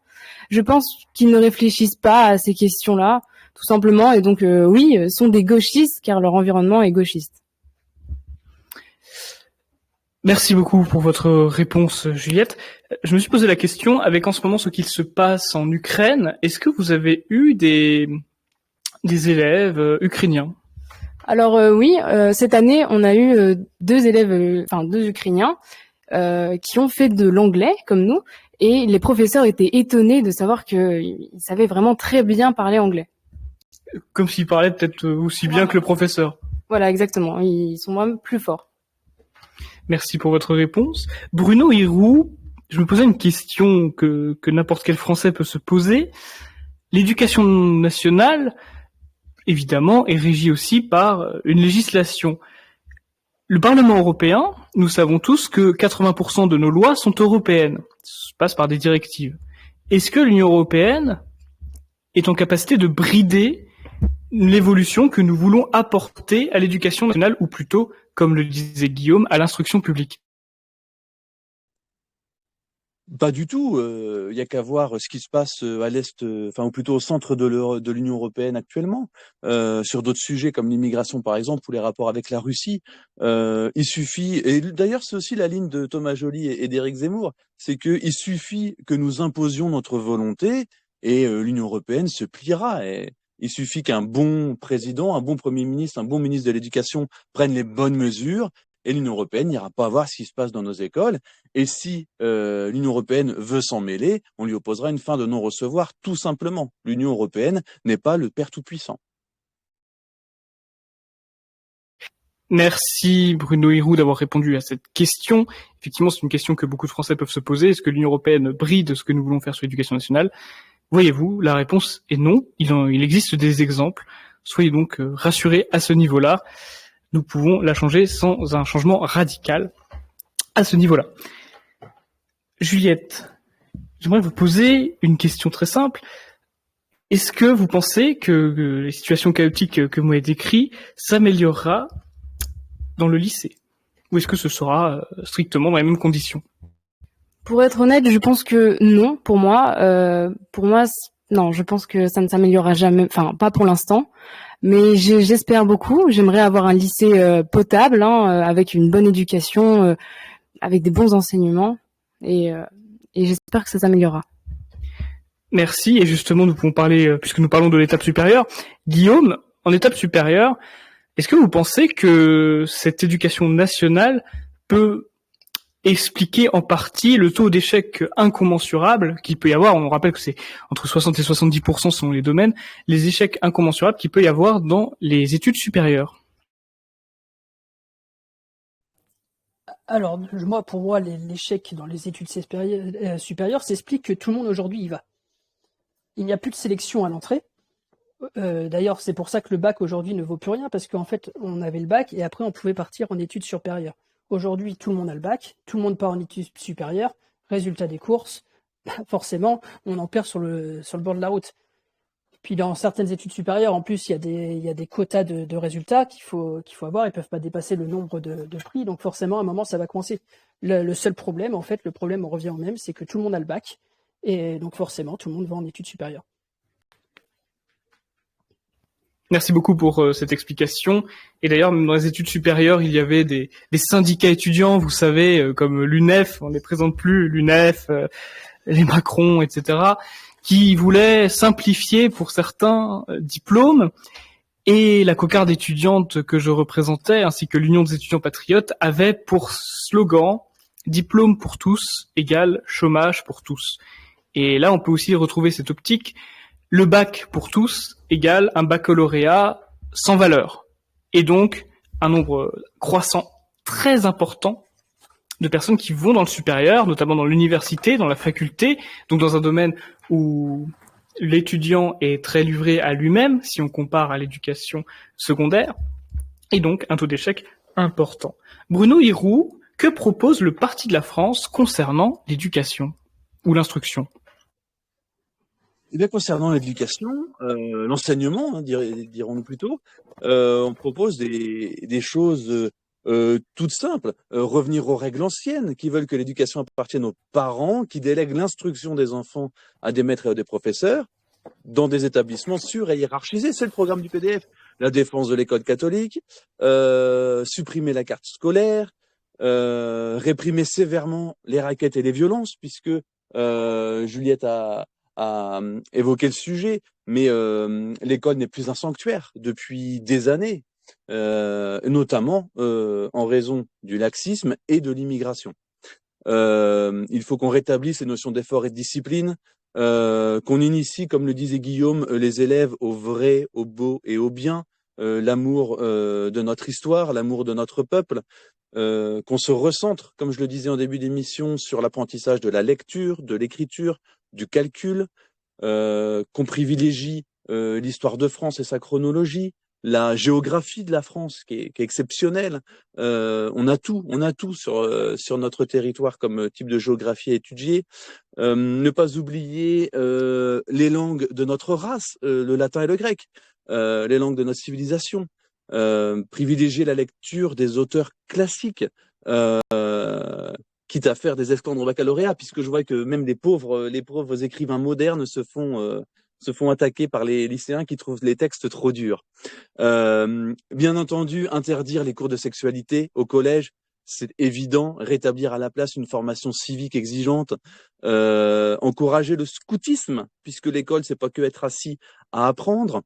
Je pense qu'ils ne réfléchissent pas à ces questions-là, tout simplement, et donc oui, sont des gauchistes car leur environnement est gauchiste. Merci beaucoup pour votre réponse, Juliette. Je me suis posé la question, avec en ce moment ce qu'il se passe en Ukraine, est-ce que vous avez eu des élèves ukrainiens? Alors oui, cette année, on a eu deux Ukrainiens qui ont fait de l'anglais comme nous, et les professeurs étaient étonnés de savoir qu'ils savaient vraiment très bien parler anglais. Comme s'ils parlaient peut-être aussi bien que le professeur. Voilà, exactement. Ils sont même plus forts. Merci pour votre réponse. Bruno Hirou, je me posais une question que n'importe quel Français peut se poser. L'éducation nationale, évidemment, est régie aussi par une législation. Le Parlement européen, nous savons tous que 80% de nos lois sont européennes, se passent par des directives. Est-ce que l'Union européenne est en capacité de brider l'évolution que nous voulons apporter à l'éducation nationale, ou plutôt, comme le disait Guillaume, à l'instruction publique? Pas du tout. Il y a qu'à voir ce qui se passe à l'est, ou plutôt au centre de l'Union européenne actuellement, sur d'autres sujets comme l'immigration par exemple ou les rapports avec la Russie. Il suffit, et d'ailleurs c'est aussi la ligne de Thomas Joly et d'Éric Zemmour, c'est qu'il suffit que nous imposions notre volonté et l'Union européenne se pliera. Et il suffit qu'un bon président, un bon Premier ministre, un bon ministre de l'Éducation prennent les bonnes mesures. Et l'Union européenne n'ira pas voir ce qui se passe dans nos écoles. Et si l'Union européenne veut s'en mêler, on lui opposera une fin de non-recevoir, tout simplement. L'Union européenne n'est pas le père tout-puissant. Merci Bruno Hirou d'avoir répondu à cette question. Effectivement, c'est une question que beaucoup de Français peuvent se poser. Est-ce que l'Union européenne bride ce que nous voulons faire sur l'éducation nationale? Voyez-vous, la réponse est non. Il existe des exemples. Soyez donc rassurés à ce niveau-là. Nous pouvons la changer sans un changement radical à ce niveau-là. Juliette, j'aimerais vous poser une question très simple. Est-ce que vous pensez que les situations chaotiques que vous m'avez décrites s'améliorera dans le lycée? Ou est-ce que ce sera strictement dans les mêmes conditions? Pour être honnête, je pense que non, pour moi, non, je pense que ça ne s'améliorera jamais, enfin, pas pour l'instant. Mais j'espère beaucoup. J'aimerais avoir un lycée potable, avec une bonne éducation, avec des bons enseignements, et j'espère que ça s'améliorera. Merci. Et justement, nous pouvons parler, puisque nous parlons de l'étape supérieure. Guillaume, en étape supérieure, est-ce que vous pensez que cette éducation nationale peut expliquer en partie le taux d'échec incommensurable qu'il peut y avoir? On rappelle que c'est entre 60 et 70% selon les domaines, les échecs incommensurables qu'il peut y avoir dans les études supérieures. Alors, pour moi, l'échec dans les études supérieures s'explique que tout le monde aujourd'hui y va. Il n'y a plus de sélection à l'entrée. D'ailleurs, c'est pour ça que le bac aujourd'hui ne vaut plus rien, parce qu'en fait, on avait le bac et après on pouvait partir en études supérieures. Aujourd'hui, tout le monde a le bac, tout le monde part en études supérieures. Résultat des courses, forcément, on en perd sur le bord de la route. Puis dans certaines études supérieures, en plus, il y a des quotas de résultats qu'il faut avoir. Ils peuvent pas dépasser le nombre de prix, donc forcément, à un moment, ça va coincer. Le seul problème, en fait, le problème revient au même, c'est que tout le monde a le bac, et donc forcément, tout le monde va en études supérieures. Merci beaucoup pour cette explication. Et d'ailleurs, même dans les études supérieures, il y avait des syndicats étudiants, vous savez, comme l'UNEF, on ne les présente plus, l'UNEF, les Macron, etc., qui voulaient simplifier pour certains diplômes. Et la cocarde étudiante que je représentais, ainsi que l'Union des étudiants patriotes, avaient pour slogan « Diplôme pour tous égale chômage pour tous ». Et là, on peut aussi retrouver cette optique. Le bac pour tous égale un baccalauréat sans valeur. Et donc, un nombre croissant, très important, de personnes qui vont dans le supérieur, notamment dans l'université, dans la faculté, donc dans un domaine où l'étudiant est très livré à lui-même, si on compare à l'éducation secondaire, et donc un taux d'échec important. Bruno Hiroux, que propose le Parti de la France concernant l'éducation ou l'instruction ? Eh bien, concernant l'éducation, l'enseignement, dirons-nous plutôt, on propose des choses toutes simples. Revenir aux règles anciennes, qui veulent que l'éducation appartienne aux parents, qui délèguent l'instruction des enfants à des maîtres et à des professeurs, dans des établissements sûrs et hiérarchisés. C'est le programme du PDF. La défense de l'école catholique, supprimer la carte scolaire, réprimer sévèrement les raquettes et les violences, puisque Juliette a évoqué le sujet, mais l'école n'est plus un sanctuaire depuis des années, notamment en raison du laxisme et de l'immigration. Il faut qu'on rétablisse les notions d'effort et de discipline, qu'on initie, comme le disait Guillaume, les élèves au vrai, au beau et au bien, l'amour de notre histoire, l'amour de notre peuple, qu'on se recentre, comme je le disais en début d'émission, sur l'apprentissage de la lecture, de l'écriture, du calcul, qu'on privilégie l'histoire de France et sa chronologie, la géographie de la France qui est exceptionnelle. On a tout sur notre territoire comme type de géographie à étudier. Ne pas oublier les langues de notre race, le latin et le grec, les langues de notre civilisation. Privilégier la lecture des auteurs classiques, quitte à faire des esclandres au baccalauréat, puisque je vois que même les pauvres écrivains modernes se font attaquer par les lycéens qui trouvent les textes trop durs. Bien entendu, interdire les cours de sexualité au collège, c'est évident. Rétablir à la place une formation civique exigeante, encourager le scoutisme, puisque l'école, c'est pas que être assis à apprendre.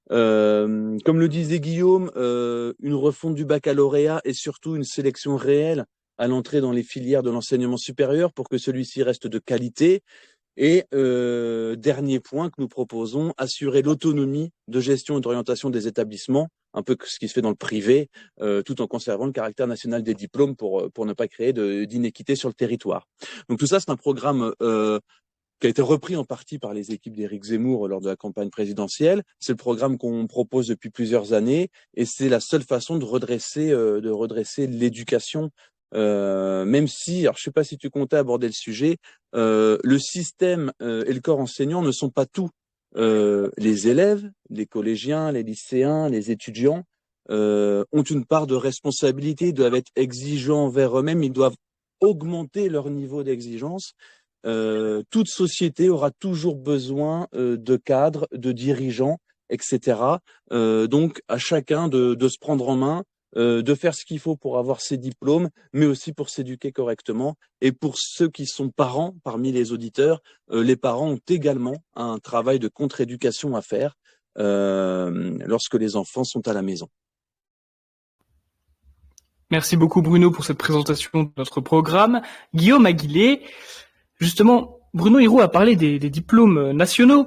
Comme le disait Guillaume, une refonte du baccalauréat et surtout une sélection réelle à l'entrée dans les filières de l'enseignement supérieur pour que celui-ci reste de qualité. Et dernier point que nous proposons, assurer l'autonomie de gestion et d'orientation des établissements, un peu ce qui se fait dans le privé, tout en conservant le caractère national des diplômes pour ne pas créer d'inéquité sur le territoire. Donc tout ça, c'est un programme qui a été repris en partie par les équipes d'Éric Zemmour lors de la campagne présidentielle. C'est le programme qu'on propose depuis plusieurs années et c'est la seule façon de redresser l'éducation. Même si, alors je sais pas si tu comptais aborder le sujet, le système et le corps enseignant ne sont pas tout. Les élèves, les collégiens, les lycéens, les étudiants ont une part de responsabilité, ils doivent être exigeants envers eux-mêmes, ils doivent augmenter leur niveau d'exigence. Toute société aura toujours besoin de cadres, de dirigeants, etc. Donc à chacun de se prendre en main, de faire ce qu'il faut pour avoir ses diplômes, mais aussi pour s'éduquer correctement. Et pour ceux qui sont parents, parmi les auditeurs, les parents ont également un travail de contre-éducation à faire lorsque les enfants sont à la maison. Merci beaucoup Bruno pour cette présentation de notre programme. Guillaume Aguilé, justement, Bruno Hiroux a parlé des diplômes nationaux.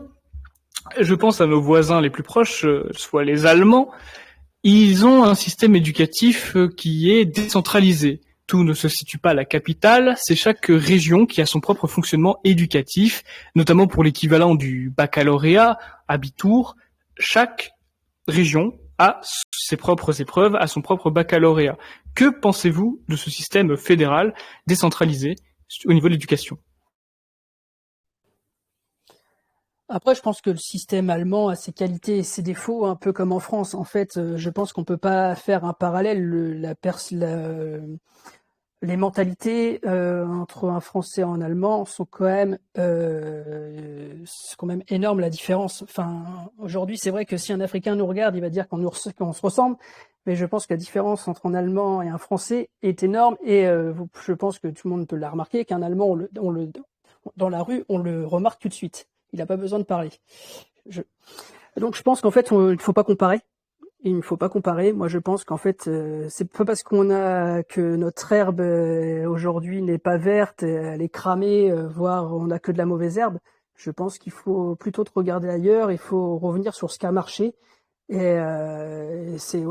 Je pense à nos voisins les plus proches, soit les Allemands. Ils ont un système éducatif qui est décentralisé. Tout ne se situe pas à la capitale, c'est chaque région qui a son propre fonctionnement éducatif, notamment pour l'équivalent du baccalauréat, Abitur. Chaque région a ses propres épreuves, a son propre baccalauréat. Que pensez-vous de ce système fédéral décentralisé au niveau de l'éducation ? Après, je pense que le système allemand a ses qualités et ses défauts, un peu comme en France. En fait, je pense qu'on peut pas faire un parallèle. les mentalités entre un Français et un Allemand sont quand même énorme la différence. Enfin, aujourd'hui, c'est vrai que si un Africain nous regarde, il va dire qu'on se ressemble, mais je pense que la différence entre un Allemand et un Français est énorme et je pense que tout le monde peut la remarquer qu'un Allemand, dans la rue, on le remarque tout de suite. Il n'a pas besoin de parler. Donc je pense qu'en fait, il ne faut pas comparer. Il ne faut pas comparer. Moi, je pense qu'en fait, c'est pas parce que notre herbe aujourd'hui n'est pas verte, elle est cramée, voire on n'a que de la mauvaise herbe. Je pense qu'il faut plutôt regarder ailleurs. Il faut revenir sur ce qui a marché. Et c'est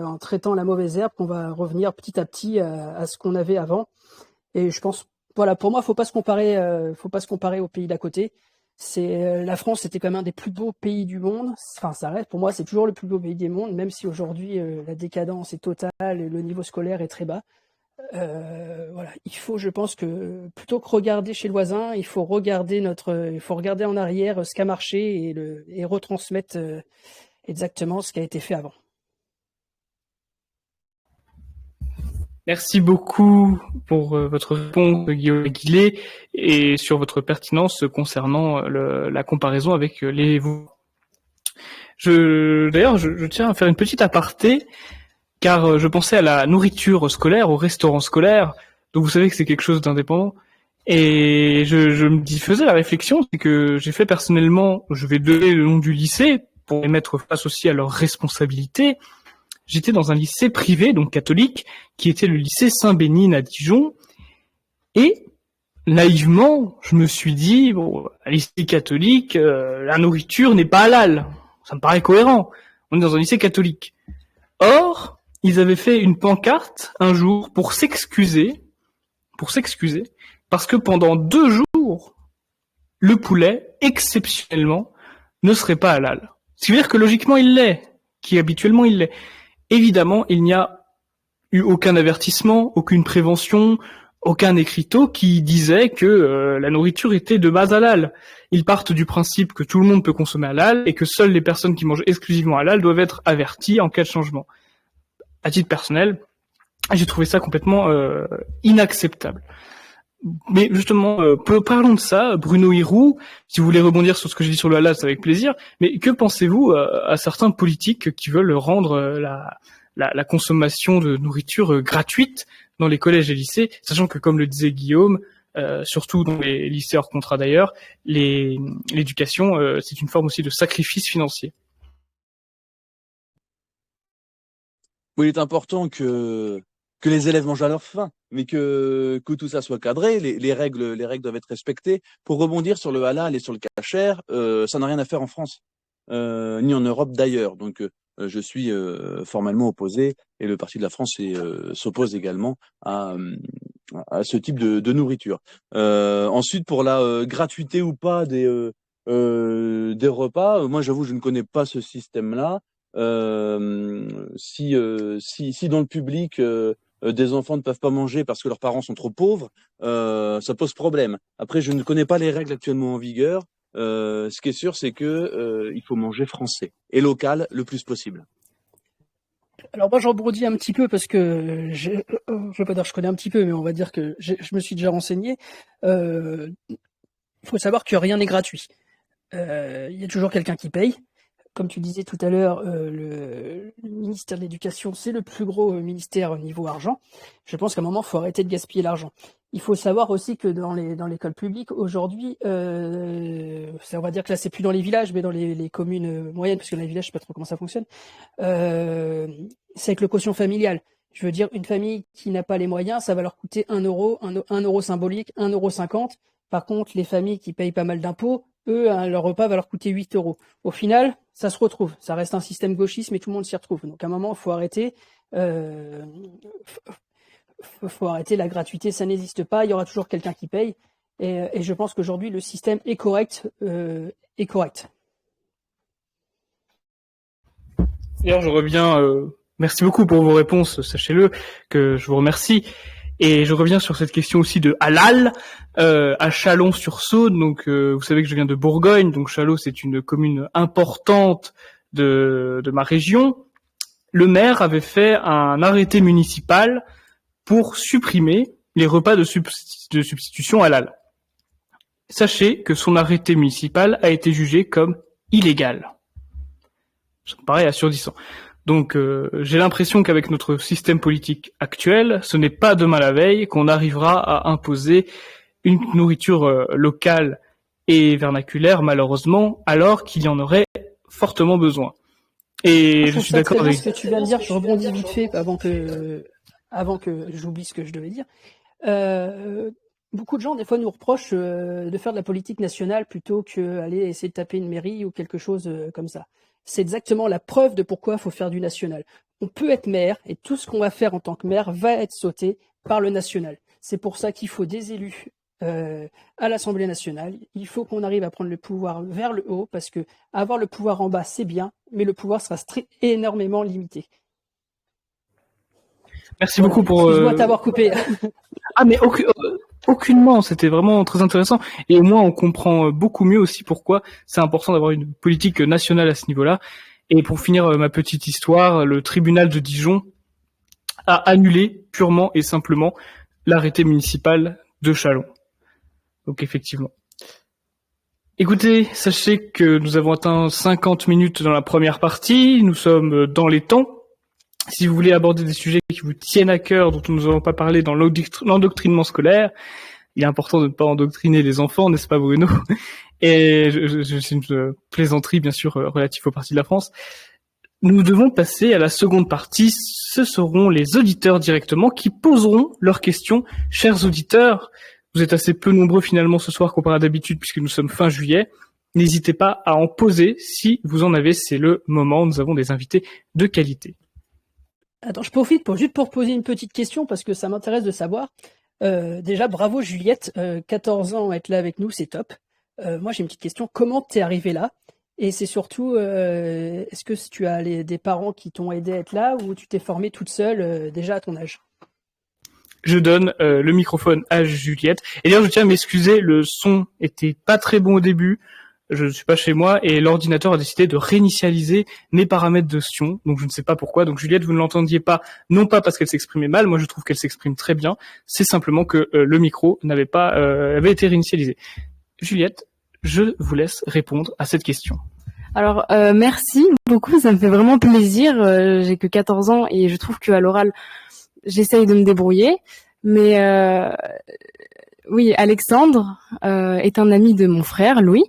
en traitant la mauvaise herbe qu'on va revenir petit à petit à ce qu'on avait avant. Et je pense, voilà, pour moi, faut pas se comparer aux pays d'à côté. La France, c'était quand même un des plus beaux pays du monde. Enfin, ça reste, pour moi, c'est toujours le plus beau pays du monde, même si aujourd'hui la décadence est totale et le niveau scolaire est très bas. Voilà, je pense que plutôt que regarder chez le voisin, il faut regarder en arrière ce qui a marché et retransmettre exactement ce qui a été fait avant. Merci beaucoup pour votre réponse, Guillaume Aguilé, et sur votre pertinence concernant la comparaison avec les vous. D'ailleurs, je tiens à faire une petite aparté, car je pensais à la nourriture scolaire, au restaurant scolaire, donc vous savez que c'est quelque chose d'indépendant, et je me faisais la réflexion, c'est que j'ai fait personnellement, je vais donner le nom du lycée, pour les mettre face aussi à leurs responsabilités. J'étais dans un lycée privé, donc catholique, qui était le lycée Saint-Bénigne à Dijon. Et naïvement, je me suis dit, bon, un lycée catholique, la nourriture n'est pas halal. Ça me paraît cohérent. On est dans un lycée catholique. Or, ils avaient fait une pancarte un jour pour s'excuser, parce que pendant 2 jours, le poulet, exceptionnellement, ne serait pas halal. Ce qui veut dire que logiquement, il l'est, habituellement il l'est. Évidemment, il n'y a eu aucun avertissement, aucune prévention, aucun écriteau qui disait que la nourriture était de base halal. Ils partent du principe que tout le monde peut consommer halal et que seules les personnes qui mangent exclusivement halal doivent être averties en cas de changement. À titre personnel, j'ai trouvé ça complètement inacceptable. Mais justement, parlons de ça. Bruno Hirou, si vous voulez rebondir sur ce que j'ai dit sur le halal, c'est avec plaisir. Mais que pensez-vous à certains politiques qui veulent rendre la consommation de nourriture gratuite dans les collèges et lycées, sachant que, comme le disait Guillaume, surtout dans les lycées hors contrat d'ailleurs, l'éducation, c'est une forme aussi de sacrifice financier. Oui, il est important que les élèves mangent à leur faim, mais que tout ça soit cadré, les règles doivent être respectées. Pour rebondir sur le halal et sur le kasher, ça n'a rien à faire en France, ni en Europe d'ailleurs. Donc je suis formellement opposé, et le Parti de la France s'oppose également à ce type de nourriture. Ensuite, pour la gratuité ou pas des repas, moi j'avoue je ne connais pas ce système-là. Si dans le public des enfants ne peuvent pas manger parce que leurs parents sont trop pauvres, ça pose problème. Après, je ne connais pas les règles actuellement en vigueur. Ce qui est sûr, c'est que il faut manger français et local le plus possible. Alors moi, je rebondis un petit peu parce que je veux pas dire que je connais un petit peu, mais on va dire que je me suis déjà renseigné. Il faut savoir que rien n'est gratuit. Il y a toujours quelqu'un qui paye. Comme tu disais tout à l'heure, le ministère de l'Éducation, c'est le plus gros ministère au niveau argent. Je pense qu'à un moment, il faut arrêter de gaspiller l'argent. Il faut savoir aussi que dans l'école publique, aujourd'hui, on va dire que là, c'est plus dans les villages, mais dans les communes moyennes, parce que dans les villages, je sais pas trop comment ça fonctionne, c'est avec le quotient familial. Je veux dire, une famille qui n'a pas les moyens, ça va leur coûter 1 euro, 1 euro symbolique, 1,50 €. Par contre, les familles qui payent pas mal d'impôts, eux, leur repas va leur coûter 8 €. Au final, ça se retrouve. Ça reste un système gauchiste, mais tout le monde s'y retrouve. Donc à un moment, il faut arrêter. Faut arrêter la gratuité, ça n'existe pas. Il y aura toujours quelqu'un qui paye. Et je pense qu'aujourd'hui, le système est correct. D'ailleurs, je reviens. Merci beaucoup pour vos réponses. Sachez-le que je vous remercie. Et je reviens sur cette question aussi de halal à Chalon-sur-Saône. Donc, vous savez que je viens de Bourgogne. Donc, Châlons, c'est une commune importante de ma région. Le maire avait fait un arrêté municipal pour supprimer les repas de substitution halal. Sachez que son arrêté municipal a été jugé comme illégal. Ça me paraît assourdissant. Donc j'ai l'impression qu'avec notre système politique actuel, ce n'est pas demain la veille qu'on arrivera à imposer une nourriture locale et vernaculaire, malheureusement, alors qu'il y en aurait fortement besoin. Et je suis d'accord avec ce que tu viens de dire. Je rebondis vite fait avant que j'oublie ce que je devais dire. Beaucoup de gens, des fois, nous reprochent de faire de la politique nationale plutôt qu'aller essayer de taper une mairie ou quelque chose comme ça. C'est exactement la preuve de pourquoi il faut faire du national. On peut être maire et tout ce qu'on va faire en tant que maire va être sauté par le national. C'est pour ça qu'il faut des élus à l'Assemblée nationale. Il faut qu'on arrive à prendre le pouvoir vers le haut parce que avoir le pouvoir en bas, c'est bien, mais le pouvoir sera énormément limité. Merci beaucoup pour... Excuse-moi de t'avoir coupé. Ah, mais aucunement, c'était vraiment très intéressant. Et au moins, on comprend beaucoup mieux aussi pourquoi c'est important d'avoir une politique nationale à ce niveau-là. Et pour finir ma petite histoire, le tribunal de Dijon a annulé purement et simplement l'arrêté municipal de Châlons. Donc effectivement. Écoutez, sachez que nous avons atteint 50 minutes dans la première partie. Nous sommes dans les temps. Si vous voulez aborder des sujets qui vous tiennent à cœur, dont nous n'avons pas parlé dans l'endoctrinement scolaire, il est important de ne pas endoctriner les enfants, n'est-ce pas Bruno? Et c'est une plaisanterie, bien sûr, relative aux parties de la France. Nous devons passer à la seconde partie. Ce seront les auditeurs directement qui poseront leurs questions. Chers auditeurs, vous êtes assez peu nombreux finalement ce soir comparé à d'habitude puisque nous sommes fin juillet. N'hésitez pas à en poser si vous en avez, c'est le moment. Nous avons des invités de qualité. Attends, je profite pour poser une petite question parce que ça m'intéresse de savoir. Déjà, bravo Juliette, 14 ans, être là avec nous, c'est top. Moi, j'ai une petite question. Comment t'es arrivée là? Et c'est surtout, est-ce que tu as des parents qui t'ont aidé à être là ou tu t'es formée toute seule déjà à ton âge? Je donne le microphone à Juliette. Et d'ailleurs, je tiens à m'excuser, le son était pas très bon au début. Je ne suis pas chez moi et l'ordinateur a décidé de réinitialiser mes paramètres de son. Donc je ne sais pas pourquoi. Donc Juliette, vous ne l'entendiez pas, non pas parce qu'elle s'exprimait mal. Moi, je trouve qu'elle s'exprime très bien. C'est simplement que le micro avait été réinitialisé. Juliette, je vous laisse répondre à cette question. Alors, merci beaucoup. Ça me fait vraiment plaisir. J'ai que 14 ans et je trouve qu'à l'oral, j'essaye de me débrouiller. Mais oui, Alexandre est un ami de mon frère, Louis.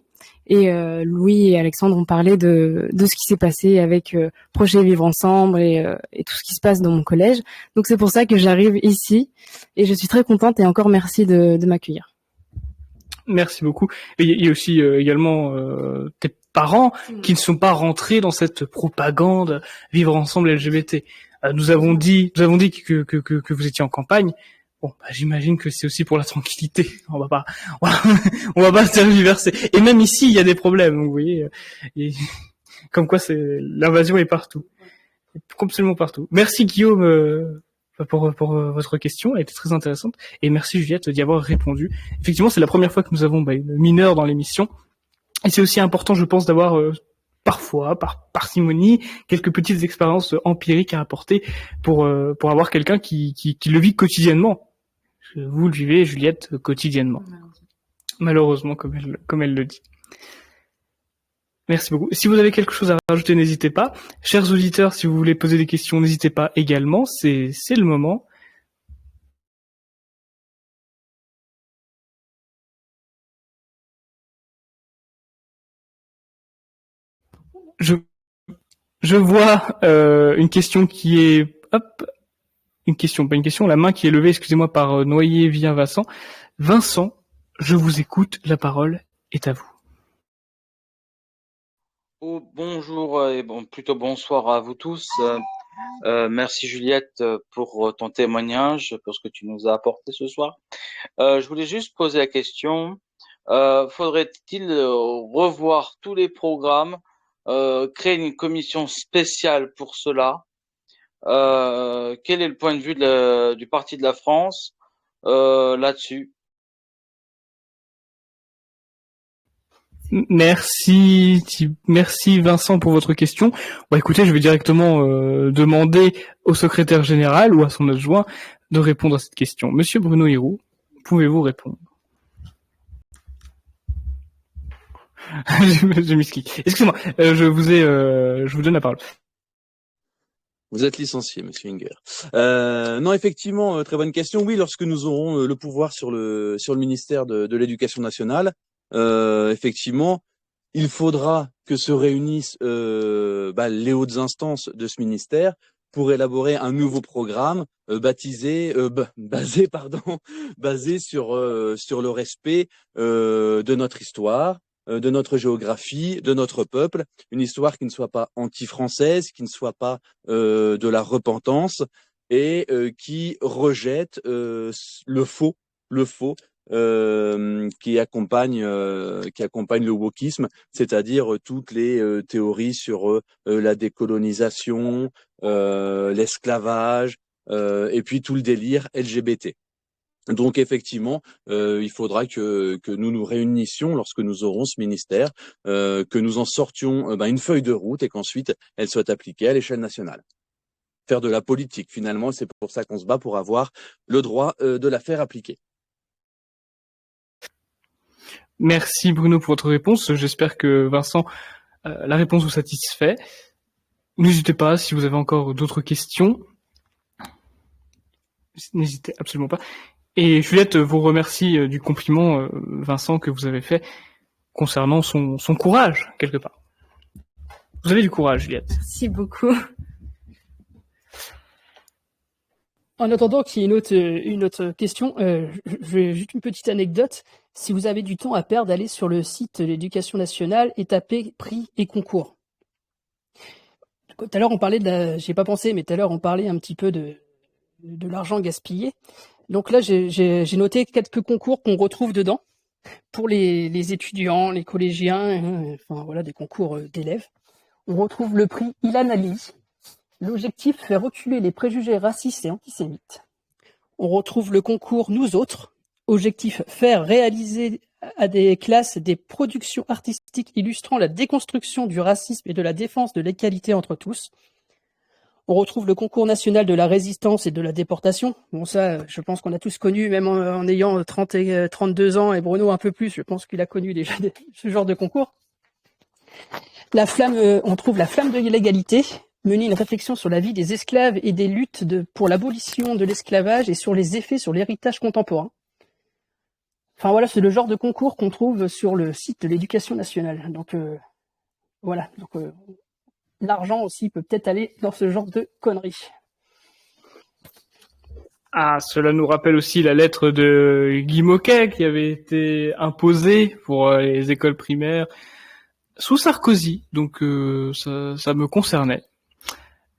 Et Louis et Alexandre ont parlé de ce qui s'est passé avec Projet Vivre Ensemble et tout ce qui se passe dans mon collège. Donc c'est pour ça que j'arrive ici et je suis très contente et encore merci de m'accueillir. Merci beaucoup. Et il y a aussi également tes parents qui ne sont pas rentrés dans cette propagande Vivre Ensemble LGBT. Nous avons dit que vous étiez en campagne. Bon, bah, j'imagine que c'est aussi pour la tranquillité. On va pas se tergiverser. Et même ici, il y a des problèmes. Vous voyez, comme quoi l'invasion est partout, absolument partout. Merci Guillaume pour votre question, elle était très intéressante. Et merci Juliette d'y avoir répondu. Effectivement, c'est la première fois que nous avons une mineure dans l'émission. Et c'est aussi important, je pense, d'avoir parfois, par parcimonie, quelques petites expériences empiriques à apporter pour avoir quelqu'un qui le vit quotidiennement. Vous le vivez, Juliette, quotidiennement. Malheureusement, comme elle le dit. Merci beaucoup. Si vous avez quelque chose à rajouter, n'hésitez pas. Chers auditeurs, si vous voulez poser des questions, n'hésitez pas également. C'est le moment. Je vois une question qui est... la main qui est levée, excusez-moi, par Noyer via Vincent. Vincent, je vous écoute, la parole est à vous. Oh, bonjour et plutôt bonsoir à vous tous. Merci Juliette pour ton témoignage, pour ce que tu nous as apporté ce soir. Je voulais juste poser la question, faudrait-il revoir tous les programmes, créer une commission spéciale pour cela? Quel est le point de vue du Parti de la France là-dessus? Merci Vincent pour votre question. Écoutez, je vais directement demander au secrétaire général ou à son adjoint de répondre à cette question. Monsieur Bruno Hiroux, pouvez-vous répondre? Je m'explique. Excusez-moi, je vous donne la parole. Vous êtes licencié, monsieur Inger. Non, effectivement, très bonne question. Oui, lorsque nous aurons le pouvoir sur le ministère de l'Éducation nationale, effectivement, il faudra que se réunissent les hautes instances de ce ministère pour élaborer un nouveau programme basé sur le respect de notre histoire, de notre géographie, de notre peuple, une histoire qui ne soit pas anti-française, qui ne soit pas de la repentance et qui rejette le faux qui accompagne le wokisme, c'est-à-dire toutes les théories sur la décolonisation, l'esclavage et puis tout le délire LGBT. Donc effectivement, il faudra que nous nous réunissions lorsque nous aurons ce ministère, que nous en sortions une feuille de route et qu'ensuite elle soit appliquée à l'échelle nationale. Faire de la politique finalement, c'est pour ça qu'on se bat pour avoir le droit de la faire appliquer. Merci Bruno pour votre réponse. J'espère que Vincent, la réponse vous satisfait. N'hésitez pas si vous avez encore d'autres questions. N'hésitez absolument pas. Et Juliette vous remercie du compliment, Vincent, que vous avez fait concernant son courage, quelque part. Vous avez du courage, Juliette. Merci beaucoup. En attendant qu'il y ait une autre question, juste une petite anecdote. Si vous avez du temps à perdre, allez sur le site de l'Éducation nationale et tapez prix et concours. Tout à l'heure, on parlait j'y ai pas pensé, mais tout à l'heure, on parlait un petit peu de l'argent gaspillé. Donc là, j'ai noté quelques concours qu'on retrouve dedans pour les étudiants, les collégiens, enfin voilà, des concours d'élèves. On retrouve le prix Ilan Ali. L'objectif, faire reculer les préjugés racistes et antisémites. On retrouve le concours Nous Autres. Objectif, faire réaliser à des classes des productions artistiques illustrant la déconstruction du racisme et de la défense de l'égalité entre tous. On retrouve le concours national de la résistance et de la déportation. Bon, ça, je pense qu'on a tous connu, même en ayant 30 et 32 ans, et Bruno un peu plus, je pense qu'il a connu déjà ce genre de concours. On trouve la flamme de l'égalité, mener une réflexion sur la vie des esclaves et des luttes pour l'abolition de l'esclavage et sur les effets sur l'héritage contemporain. Enfin voilà, c'est le genre de concours qu'on trouve sur le site de l'Éducation nationale. Donc voilà, l'argent aussi peut peut-être aller dans ce genre de conneries. Ah, cela nous rappelle aussi la lettre de Guy Moquet qui avait été imposée pour les écoles primaires sous Sarkozy. Donc ça me concernait.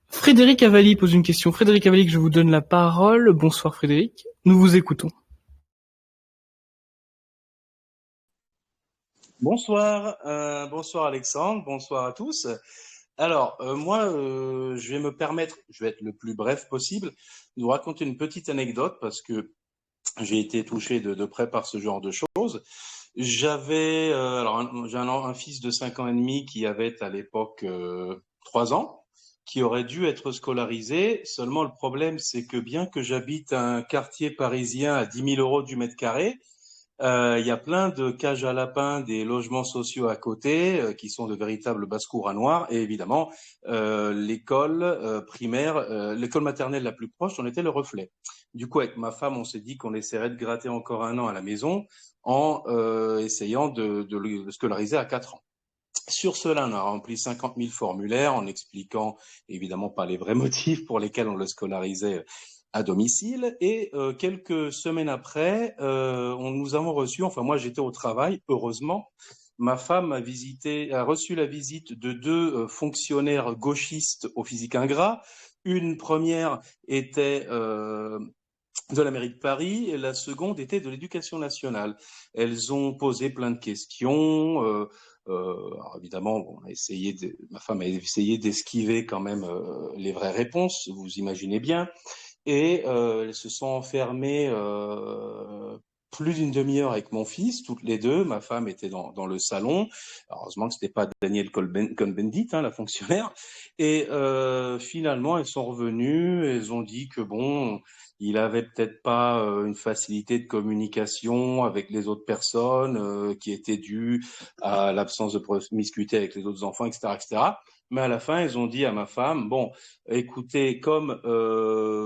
Frédéric Avalli pose une question. Frédéric Avalli, je vous donne la parole. Bonsoir Frédéric, nous vous écoutons. Bonsoir, bonsoir Alexandre, bonsoir à tous. Alors, moi, je vais me permettre, je vais être le plus bref possible, de vous raconter une petite anecdote parce que j'ai été touché de près par ce genre de choses. J'avais, j'ai un fils de 5 ans et demi qui avait à l'époque 3 ans, qui aurait dû être scolarisé. Seulement, le problème, c'est que bien que j'habite un quartier parisien à 10 000 € du mètre carré, il y a plein de cages à lapins, des logements sociaux à côté, qui sont de véritables basses-cours à noir. Et évidemment, l'école primaire, l'école maternelle la plus proche, en était le reflet. Du coup, avec ma femme, on s'est dit qu'on essaierait de gratter encore un an à la maison en essayant de le scolariser à 4 ans. Sur cela, on a rempli 50 000 formulaires en expliquant évidemment pas les vrais motifs pour lesquels on le scolarisait à domicile. Et quelques semaines après, nous avons reçu, enfin moi j'étais au travail, heureusement, ma femme a reçu la visite de 2 fonctionnaires gauchistes au physique ingrat. Une première était de la mairie de Paris et la seconde était de l'Éducation nationale. Elles ont posé plein de questions. Alors évidemment, ma femme a essayé d'esquiver quand même les vraies réponses, vous imaginez bien. Et elles se sont enfermées plus d'une demi-heure avec mon fils, toutes les deux. Ma femme était dans le salon. Heureusement que c'était pas Daniel Cohn-Bendit, la fonctionnaire. Et finalement, elles sont revenues. Elles ont dit que bon, il avait peut-être pas une facilité de communication avec les autres personnes qui était due à l'absence de promiscuité avec les autres enfants, etc., etc. Mais à la fin, ils ont dit à ma femme, bon, écoutez, comme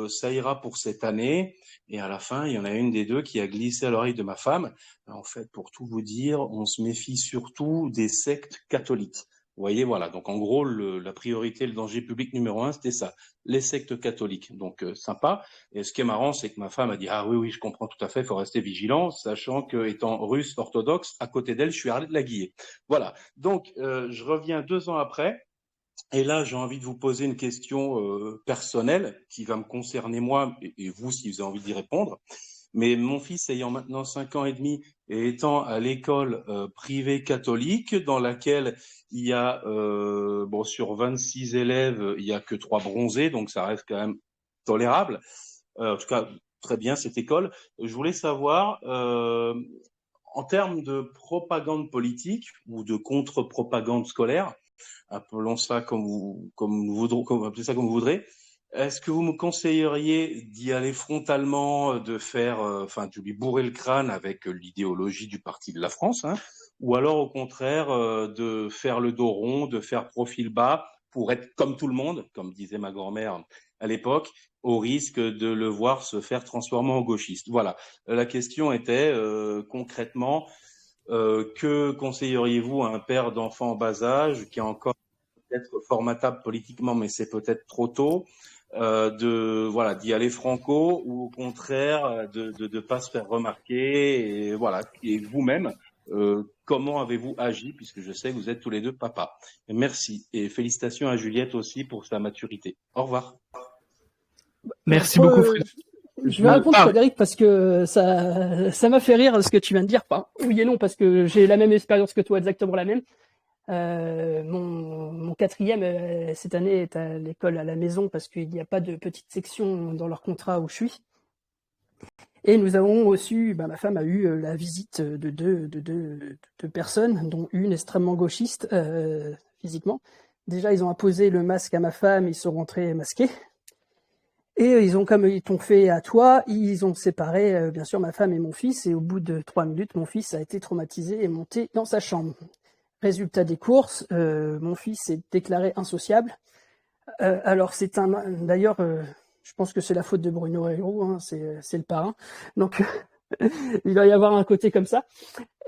ça ira pour cette année, et à la fin, il y en a une des deux qui a glissé à l'oreille de ma femme. En fait, pour tout vous dire, on se méfie surtout des sectes catholiques. Vous voyez, voilà. Donc, en gros, la priorité, le danger public numéro 1, c'était ça, les sectes catholiques. Donc, sympa. Et ce qui est marrant, c'est que ma femme a dit, ah oui, oui, je comprends tout à fait, il faut rester vigilant, sachant que, étant russe orthodoxe, à côté d'elle, je suis Arlette Laguiller. Voilà. Donc, je reviens 2 ans après. Et là, j'ai envie de vous poser une question personnelle qui va me concerner moi et vous si vous avez envie d'y répondre. Mais mon fils ayant maintenant 5 ans et demi et étant à l'école privée catholique dans laquelle il y a, bon, sur 26 élèves, il y a que 3 bronzés, donc ça reste quand même tolérable. En tout cas, très bien cette école. Je voulais savoir, en termes de propagande politique ou de contre-propagande scolaire, appelons ça appelez ça comme vous voudrez. Est-ce que vous me conseilleriez d'y aller frontalement, de faire, de lui bourrer le crâne avec l'idéologie du Parti de la France, ou alors au contraire de faire le dos rond, de faire profil bas pour être comme tout le monde, comme disait ma grand-mère à l'époque, au risque de le voir se faire transformer en gauchiste. Voilà. La question était concrètement, que conseilleriez-vous à un père d'enfants en bas âge qui est encore peut-être formatable politiquement, mais c'est peut-être trop tôt, d'y aller franco ou au contraire de pas se faire remarquer et voilà. Et vous-même, comment avez-vous agi puisque je sais que vous êtes tous les deux papas. Merci et félicitations à Juliette aussi pour sa maturité. Au revoir. Merci beaucoup, Frédéric. Je vais répondre, Frédéric, parce que ça m'a fait rire ce que tu viens de dire. Enfin, oui et non, parce que j'ai la même expérience que toi, exactement la même. Mon quatrième cette année est à l'école à la maison parce qu'il n'y a pas de petite section dans leur contrat où je suis. Et nous avons reçu, ma femme a eu la visite de deux personnes, dont une extrêmement gauchiste physiquement. Déjà, ils ont imposé le masque à ma femme, ils sont rentrés masqués. Et ils ont, comme ils t'ont fait à toi, ils ont séparé, bien sûr, ma femme et mon fils. Et au bout de 3 minutes, mon fils a été traumatisé et monté dans sa chambre. Résultat des courses, mon fils est déclaré insociable. Alors d'ailleurs, je pense que c'est la faute de Bruno Héroux, c'est le parrain. Donc il va y avoir un côté comme ça.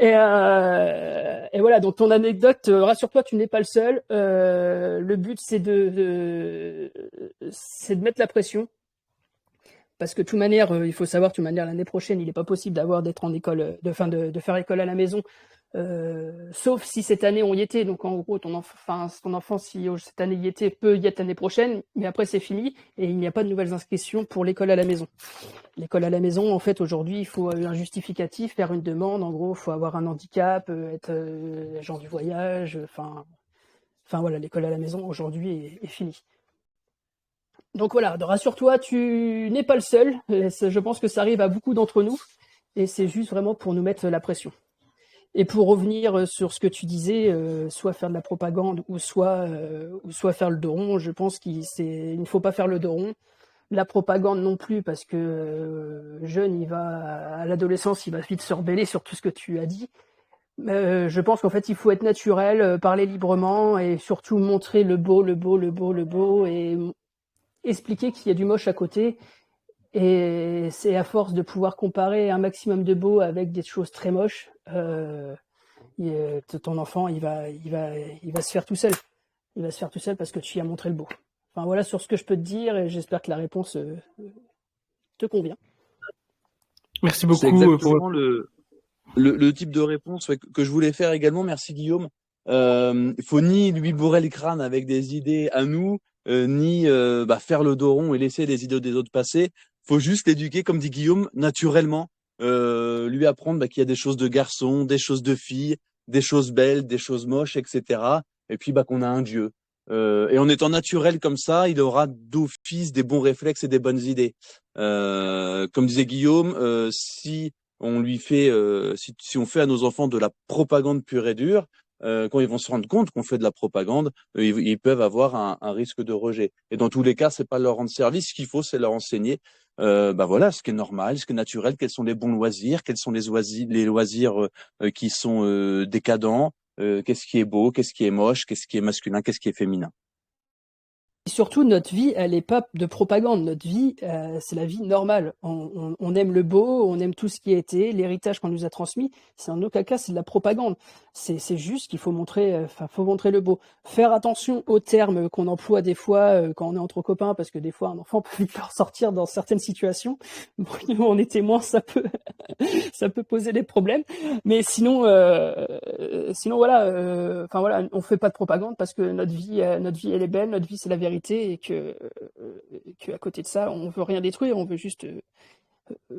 Et voilà, donc ton anecdote, rassure-toi, tu n'es pas le seul. Le but c'est de mettre la pression. Parce que de toute manière, il faut savoir, de toute manière, l'année prochaine, il n'est pas possible d'être en école, de faire école à la maison. Sauf si cette année on y était, donc en gros ton enfant si cette année y était peut y être l'année prochaine, mais après c'est fini et il n'y a pas de nouvelles inscriptions pour l'école à la maison. L'école à la maison, en fait aujourd'hui il faut un justificatif, faire une demande, en gros il faut avoir un handicap, être agent du voyage, enfin voilà, l'école à la maison aujourd'hui est finie. Donc voilà, rassure-toi, tu n'es pas le seul, je pense que ça arrive à beaucoup d'entre nous et c'est juste vraiment pour nous mettre la pression. Et pour revenir sur ce que tu disais, soit faire de la propagande ou soit faire le dos rond, je pense qu'il ne faut pas faire le dos rond. La propagande non plus, parce que jeune, à l'adolescence, il va vite se rebeller sur tout ce que tu as dit. Je pense qu'en fait, il faut être naturel, parler librement et surtout montrer le beau et expliquer qu'il y a du moche à côté. Et c'est à force de pouvoir comparer un maximum de beau avec des choses très moches, ton enfant, il va se faire tout seul. Il va se faire tout seul parce que tu y as montré le beau. Enfin voilà sur ce que je peux te dire et j'espère que la réponse te convient. Merci beaucoup. C'est exactement le type de réponse que je voulais faire également. Merci Guillaume. Il faut ni lui bourrer le crâne avec des idées à nous, ni faire le dos rond et laisser les idées des autres passer. Faut juste l'éduquer, comme dit Guillaume, naturellement. Lui apprendre qu'il y a des choses de garçons, des choses de filles, des choses belles, des choses moches, etc. Et puis qu'on a un Dieu. Et en étant naturel comme ça, il aura d'office des bons réflexes et des bonnes idées. Comme disait Guillaume, si on lui fait, si on fait à nos enfants de la propagande pure et dure, quand ils vont se rendre compte qu'on fait de la propagande, ils peuvent avoir un risque de rejet. Et dans tous les cas, c'est pas leur rendre service. Ce qu'il faut, c'est leur enseigner, voilà, ce qui est normal, ce qui est naturel, quels sont les bons loisirs, quels sont les loisirs qui sont décadents, qu'est-ce qui est beau, qu'est-ce qui est moche, qu'est-ce qui est masculin, qu'est-ce qui est féminin. Et surtout, notre vie, elle n'est pas de propagande. Notre vie, c'est la vie normale. On aime le beau, on aime tout ce qui a été, l'héritage qu'on nous a transmis. C'est en aucun cas, c'est de la propagande. C'est juste qu'il faut montrer, faut montrer le beau. Faire attention aux termes qu'on emploie des fois quand on est entre copains, parce que des fois, un enfant peut vite ressortir dans certaines situations. Nous, on est témoins, ça peut, ça peut poser des problèmes. Mais sinon, voilà, enfin voilà, on fait pas de propagande parce que notre vie, elle est belle, notre vie, c'est la vérité. Et que à côté de ça, on veut rien détruire, on veut juste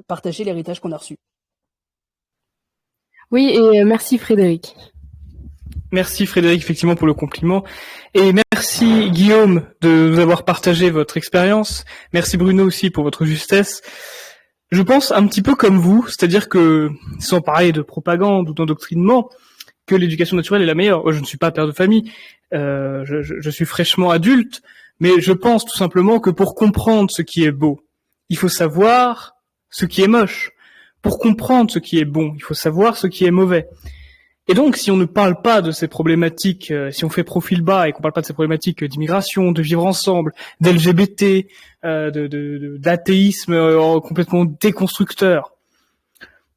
partager l'héritage qu'on a reçu. Oui, et merci Frédéric. Merci Frédéric, effectivement, pour le compliment. Et merci Guillaume de nous avoir partagé votre expérience. Merci Bruno aussi pour votre justesse. Je pense un petit peu comme vous, c'est-à-dire que, sans parler de propagande ou d'endoctrinement, que l'éducation naturelle est la meilleure. Je ne suis pas père de famille, je suis fraîchement adulte, mais je pense tout simplement que pour comprendre ce qui est beau, il faut savoir ce qui est moche. Pour comprendre ce qui est bon, il faut savoir ce qui est mauvais. Et donc, si on ne parle pas de ces problématiques, si on fait profil bas et qu'on ne parle pas de ces problématiques d'immigration, de vivre ensemble, d'LGBT, d'athéisme complètement déconstructeur,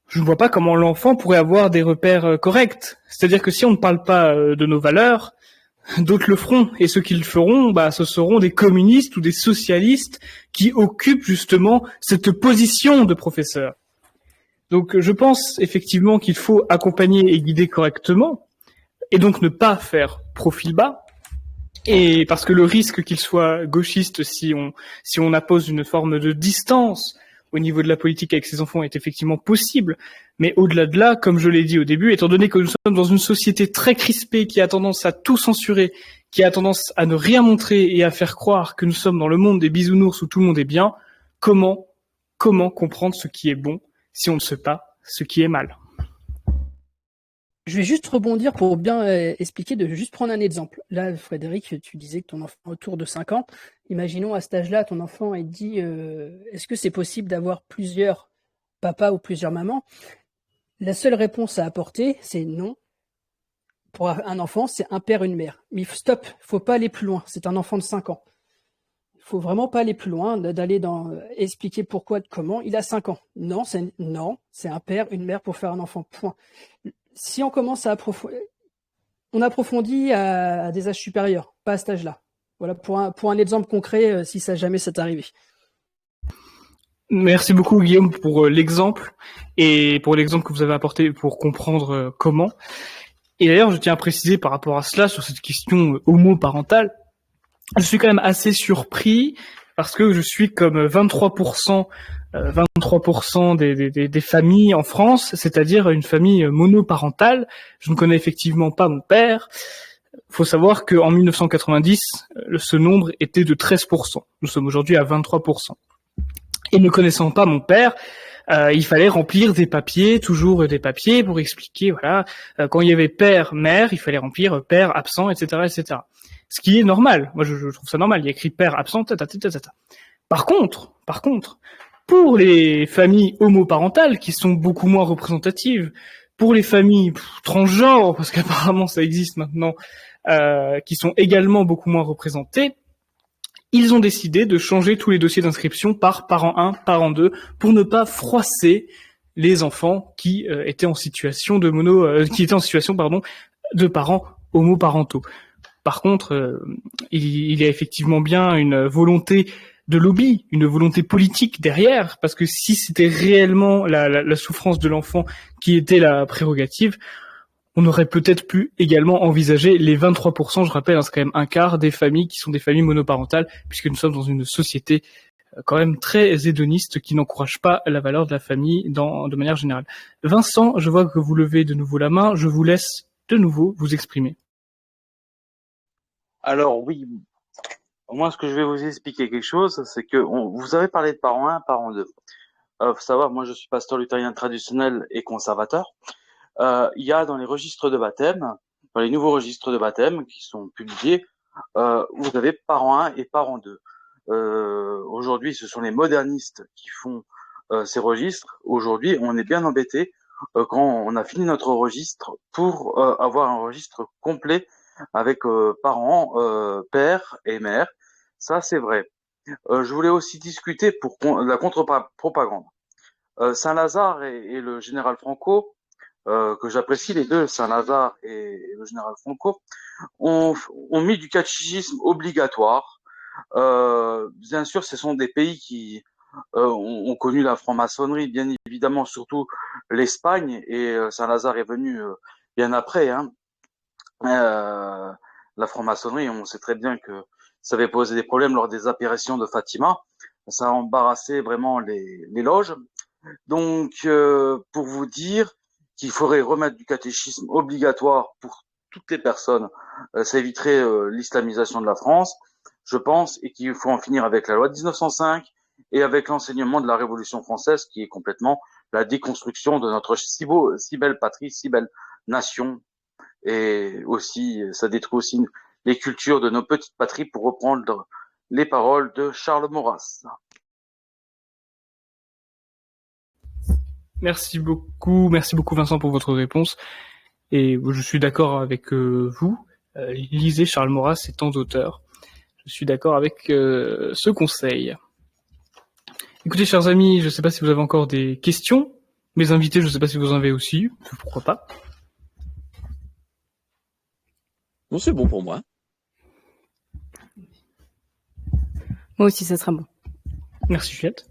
je ne vois pas comment l'enfant pourrait avoir des repères corrects. C'est-à-dire que si on ne parle pas de nos valeurs, d'autres le feront. Et ceux qui le feront, ce seront des communistes ou des socialistes qui occupent justement cette position de professeur. Donc je pense effectivement qu'il faut accompagner et guider correctement, et donc ne pas faire profil bas, et parce que le risque qu'il soit gauchiste si on appose une forme de distance au niveau de la politique avec ses enfants est effectivement possible, mais au-delà de là, comme je l'ai dit au début, étant donné que nous sommes dans une société très crispée qui a tendance à tout censurer, qui a tendance à ne rien montrer et à faire croire que nous sommes dans le monde des bisounours où tout le monde est bien, comment comprendre ce qui est bon si on ne sait pas ce qui est mal? Je vais juste rebondir pour bien expliquer, de juste prendre un exemple. Là, Frédéric, tu disais que ton enfant autour de 5 ans, imaginons à cet âge-là, ton enfant est dit est-ce que c'est possible d'avoir plusieurs papas ou plusieurs mamans? La seule réponse à apporter, c'est non. Pour un enfant, c'est un père, une mère. Mais stop, faut pas aller plus loin. C'est un enfant de 5 ans. Il faut vraiment pas aller plus loin, d'aller expliquer pourquoi, comment. Il a 5 ans. Non, c'est un père, une mère pour faire un enfant. Point. Si on commence à approfondir, on approfondit à des âges supérieurs, pas à cet âge-là. Voilà pour un exemple concret, si ça jamais s'est arrivé. Merci beaucoup Guillaume pour l'exemple et pour l'exemple que vous avez apporté pour comprendre comment. Et d'ailleurs, je tiens à préciser par rapport à cela, sur cette question homoparentale, je suis quand même assez surpris parce que je suis comme 23% des familles en France, c'est-à-dire une famille monoparentale. Je ne connais effectivement pas mon père. Il faut savoir qu'en 1990, ce nombre était de 13%. Nous sommes aujourd'hui à 23%. Et ne connaissant pas mon père, il fallait remplir des papiers, toujours des papiers pour expliquer, voilà, quand il y avait père, mère, il fallait remplir père, absent, etc., etc. Ce qui est normal. Moi, je trouve ça normal. Il y a écrit père, absent, tata. Par contre, pour les familles homoparentales, qui sont beaucoup moins représentatives, pour les familles transgenres, parce qu'apparemment ça existe maintenant, qui sont également beaucoup moins représentées, ils ont décidé de changer tous les dossiers d'inscription par parent 1, parent 2, pour ne pas froisser les enfants qui étaient en situation de de parents homoparentaux. Par contre, il y a effectivement bien une volonté de lobby, une volonté politique derrière, parce que si c'était réellement la souffrance de l'enfant qui était la prérogative, on aurait peut-être pu également envisager les 23%, je rappelle, c'est quand même un quart des familles qui sont des familles monoparentales, puisque nous sommes dans une société quand même très hédoniste qui n'encourage pas la valeur de la famille de manière générale. Vincent, je vois que vous levez de nouveau la main, je vous laisse de nouveau vous exprimer. Alors oui, moi ce que je vais vous expliquer quelque chose, c'est que vous avez parlé de parent 1, parent 2. faut savoir, moi je suis pasteur luthérien traditionnel et conservateur. Il y a dans les registres de baptême, dans les nouveaux registres de baptême qui sont publiés, vous avez parent 1 et parent 2. Aujourd'hui, ce sont les modernistes qui font ces registres. Aujourd'hui, on est bien embêté quand on a fini notre registre pour avoir un registre complet avec parents, père et mère. Ça, c'est vrai. Je voulais aussi discuter pour la contre-propagande. Saint-Lazare et le général Franco, que j'apprécie les deux, Saint-Lazare et le général Franco, ont mis du catéchisme obligatoire. Bien sûr, ce sont des pays qui ont connu la franc-maçonnerie, bien évidemment, surtout l'Espagne, et Saint-Lazare est venu bien après. Hein. La franc-maçonnerie, on sait très bien que ça avait posé des problèmes lors des apparitions de Fatima. Ça a embarrassé vraiment les loges. Donc, pour vous dire qu'il faudrait remettre du catéchisme obligatoire pour toutes les personnes, ça éviterait l'islamisation de la France, je pense, et qu'il faut en finir avec la loi de 1905 et avec l'enseignement de la Révolution française, qui est complètement la déconstruction de notre si belle patrie, si belle nation. Et aussi, ça détruit aussi les cultures de nos petites patries, pour reprendre les paroles de Charles Maurras. Merci beaucoup Vincent pour votre réponse. Et je suis d'accord avec vous. Lisez Charles Maurras et tant d'auteurs. Je suis d'accord avec ce conseil. Écoutez, chers amis, je ne sais pas si vous avez encore des questions. Mes invités, je ne sais pas si vous en avez aussi. Pourquoi pas? Non, c'est bon pour moi. Moi aussi, ça sera bon. Merci, Juliette.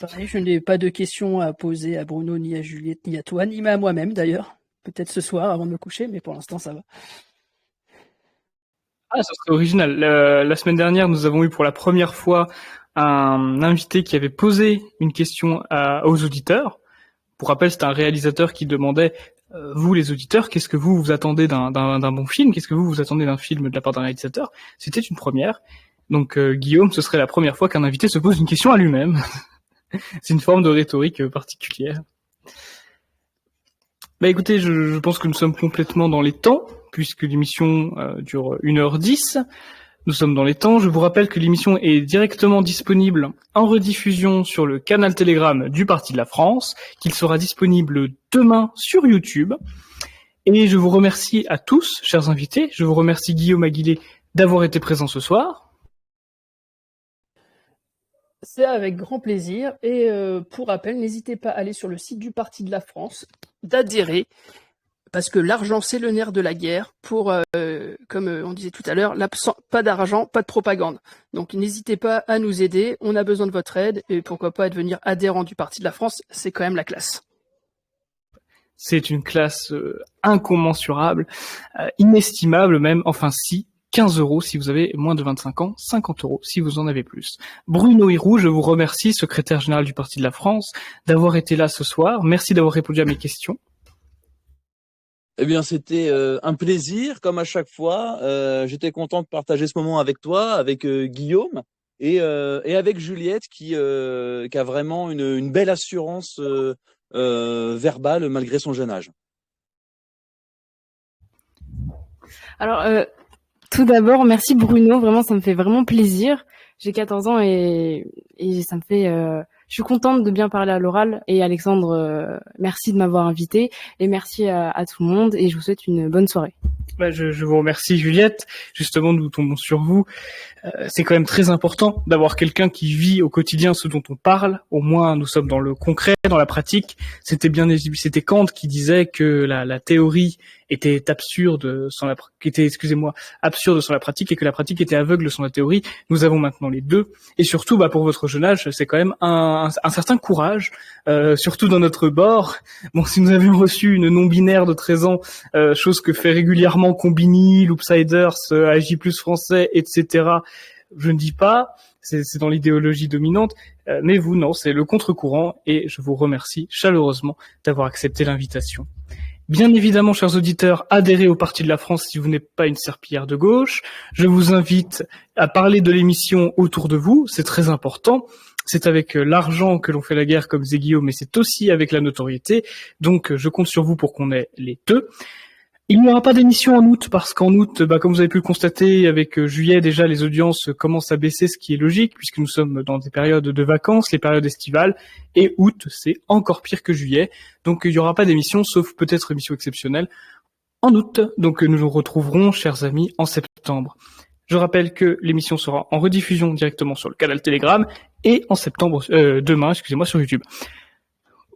Pareil, je n'ai pas de questions à poser à Bruno, ni à Juliette, ni à toi, ni à moi-même d'ailleurs. Peut-être ce soir avant de me coucher, mais pour l'instant, ça va. Ah, ça serait original. La semaine dernière, nous avons eu pour la première fois un invité qui avait posé une question aux auditeurs. Pour rappel, c'était un réalisateur qui demandait vous, les auditeurs, qu'est-ce que vous attendez d'un bon film? Qu'est-ce que vous attendez d'un film de la part d'un réalisateur? C'était une première. Donc, Guillaume, ce serait la première fois qu'un invité se pose une question à lui-même. C'est une forme de rhétorique particulière. Bah écoutez, je pense que nous sommes complètement dans les temps, puisque l'émission dure 1h10. Nous sommes dans les temps. Je vous rappelle que l'émission est directement disponible en rediffusion sur le canal Telegram du Parti de la France, qu'il sera disponible demain sur YouTube. Et je vous remercie à tous, chers invités. Je vous remercie Guillaume Aguilé d'avoir été présent ce soir. C'est avec grand plaisir. Et pour rappel, n'hésitez pas à aller sur le site du Parti de la France, d'adhérer, parce que l'argent, c'est le nerf de la guerre. Pour, comme on disait tout à l'heure, pas d'argent, pas de propagande. Donc n'hésitez pas à nous aider. On a besoin de votre aide. Et pourquoi pas devenir adhérent du Parti de la France, c'est quand même la classe. C'est une classe incommensurable, inestimable même, enfin si, 15 € si vous avez moins de 25 ans, 50 € si vous en avez plus. Bruno Hirou, je vous remercie, secrétaire général du Parti de la France, d'avoir été là ce soir. Merci d'avoir répondu à mes questions. Eh bien, c'était un plaisir, comme à chaque fois. J'étais content de partager ce moment avec toi, avec Guillaume et avec Juliette qui a vraiment une belle assurance verbale malgré son jeune âge. Alors, tout d'abord, merci Bruno. Vraiment, ça me fait vraiment plaisir. J'ai 14 ans et ça me fait... je suis contente de bien parler à l'oral. Et Alexandre, merci de m'avoir invité. Et merci à tout le monde. Et je vous souhaite une bonne soirée. Je vous remercie Juliette. Justement, nous tombons sur vous. C'est quand même très important d'avoir quelqu'un qui vit au quotidien ce dont on parle. Au moins, nous sommes dans le concret, dans la pratique. C'était Kant qui disait que la théorie était absurde sans la pratique et que la pratique était aveugle sans la théorie. Nous avons maintenant les deux. Et surtout, pour votre jeune âge, c'est quand même un certain courage, surtout dans notre bord. Bon, si nous avions reçu une non-binaire de 13 ans, chose que fait régulièrement Combini, Loopsiders, AJ+ français, etc., je ne dis pas, c'est dans l'idéologie dominante, mais vous, non, c'est le contre-courant, et je vous remercie chaleureusement d'avoir accepté l'invitation. Bien évidemment, chers auditeurs, adhérez au Parti de la France si vous n'êtes pas une serpillière de gauche. Je vous invite à parler de l'émission autour de vous, c'est très important. C'est avec l'argent que l'on fait la guerre, comme disait Guillaume, mais c'est aussi avec la notoriété. Donc, je compte sur vous pour qu'on ait les deux. Il n'y aura pas d'émission en août parce qu'en août, comme vous avez pu le constater, avec juillet déjà les audiences commencent à baisser, ce qui est logique puisque nous sommes dans des périodes de vacances, les périodes estivales, et août c'est encore pire que juillet. Donc il n'y aura pas d'émission, sauf peut-être émission exceptionnelle en août. Donc nous nous retrouverons, chers amis, en septembre. Je rappelle que l'émission sera en rediffusion directement sur le canal Telegram et en septembre, demain, sur YouTube.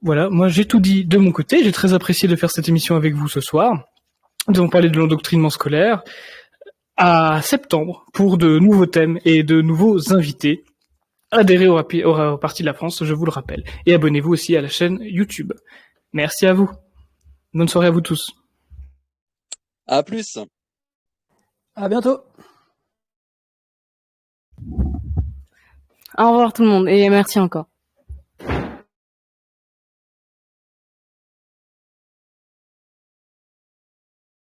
Voilà, moi j'ai tout dit de mon côté. J'ai très apprécié de faire cette émission avec vous ce soir. Nous allons parler de l'endoctrinement scolaire à septembre pour de nouveaux thèmes et de nouveaux invités. Adhérez au Parti de la France, je vous le rappelle. Et abonnez-vous aussi à la chaîne YouTube. Merci à vous. Bonne soirée à vous tous. À plus. À bientôt. Au revoir tout le monde et merci encore.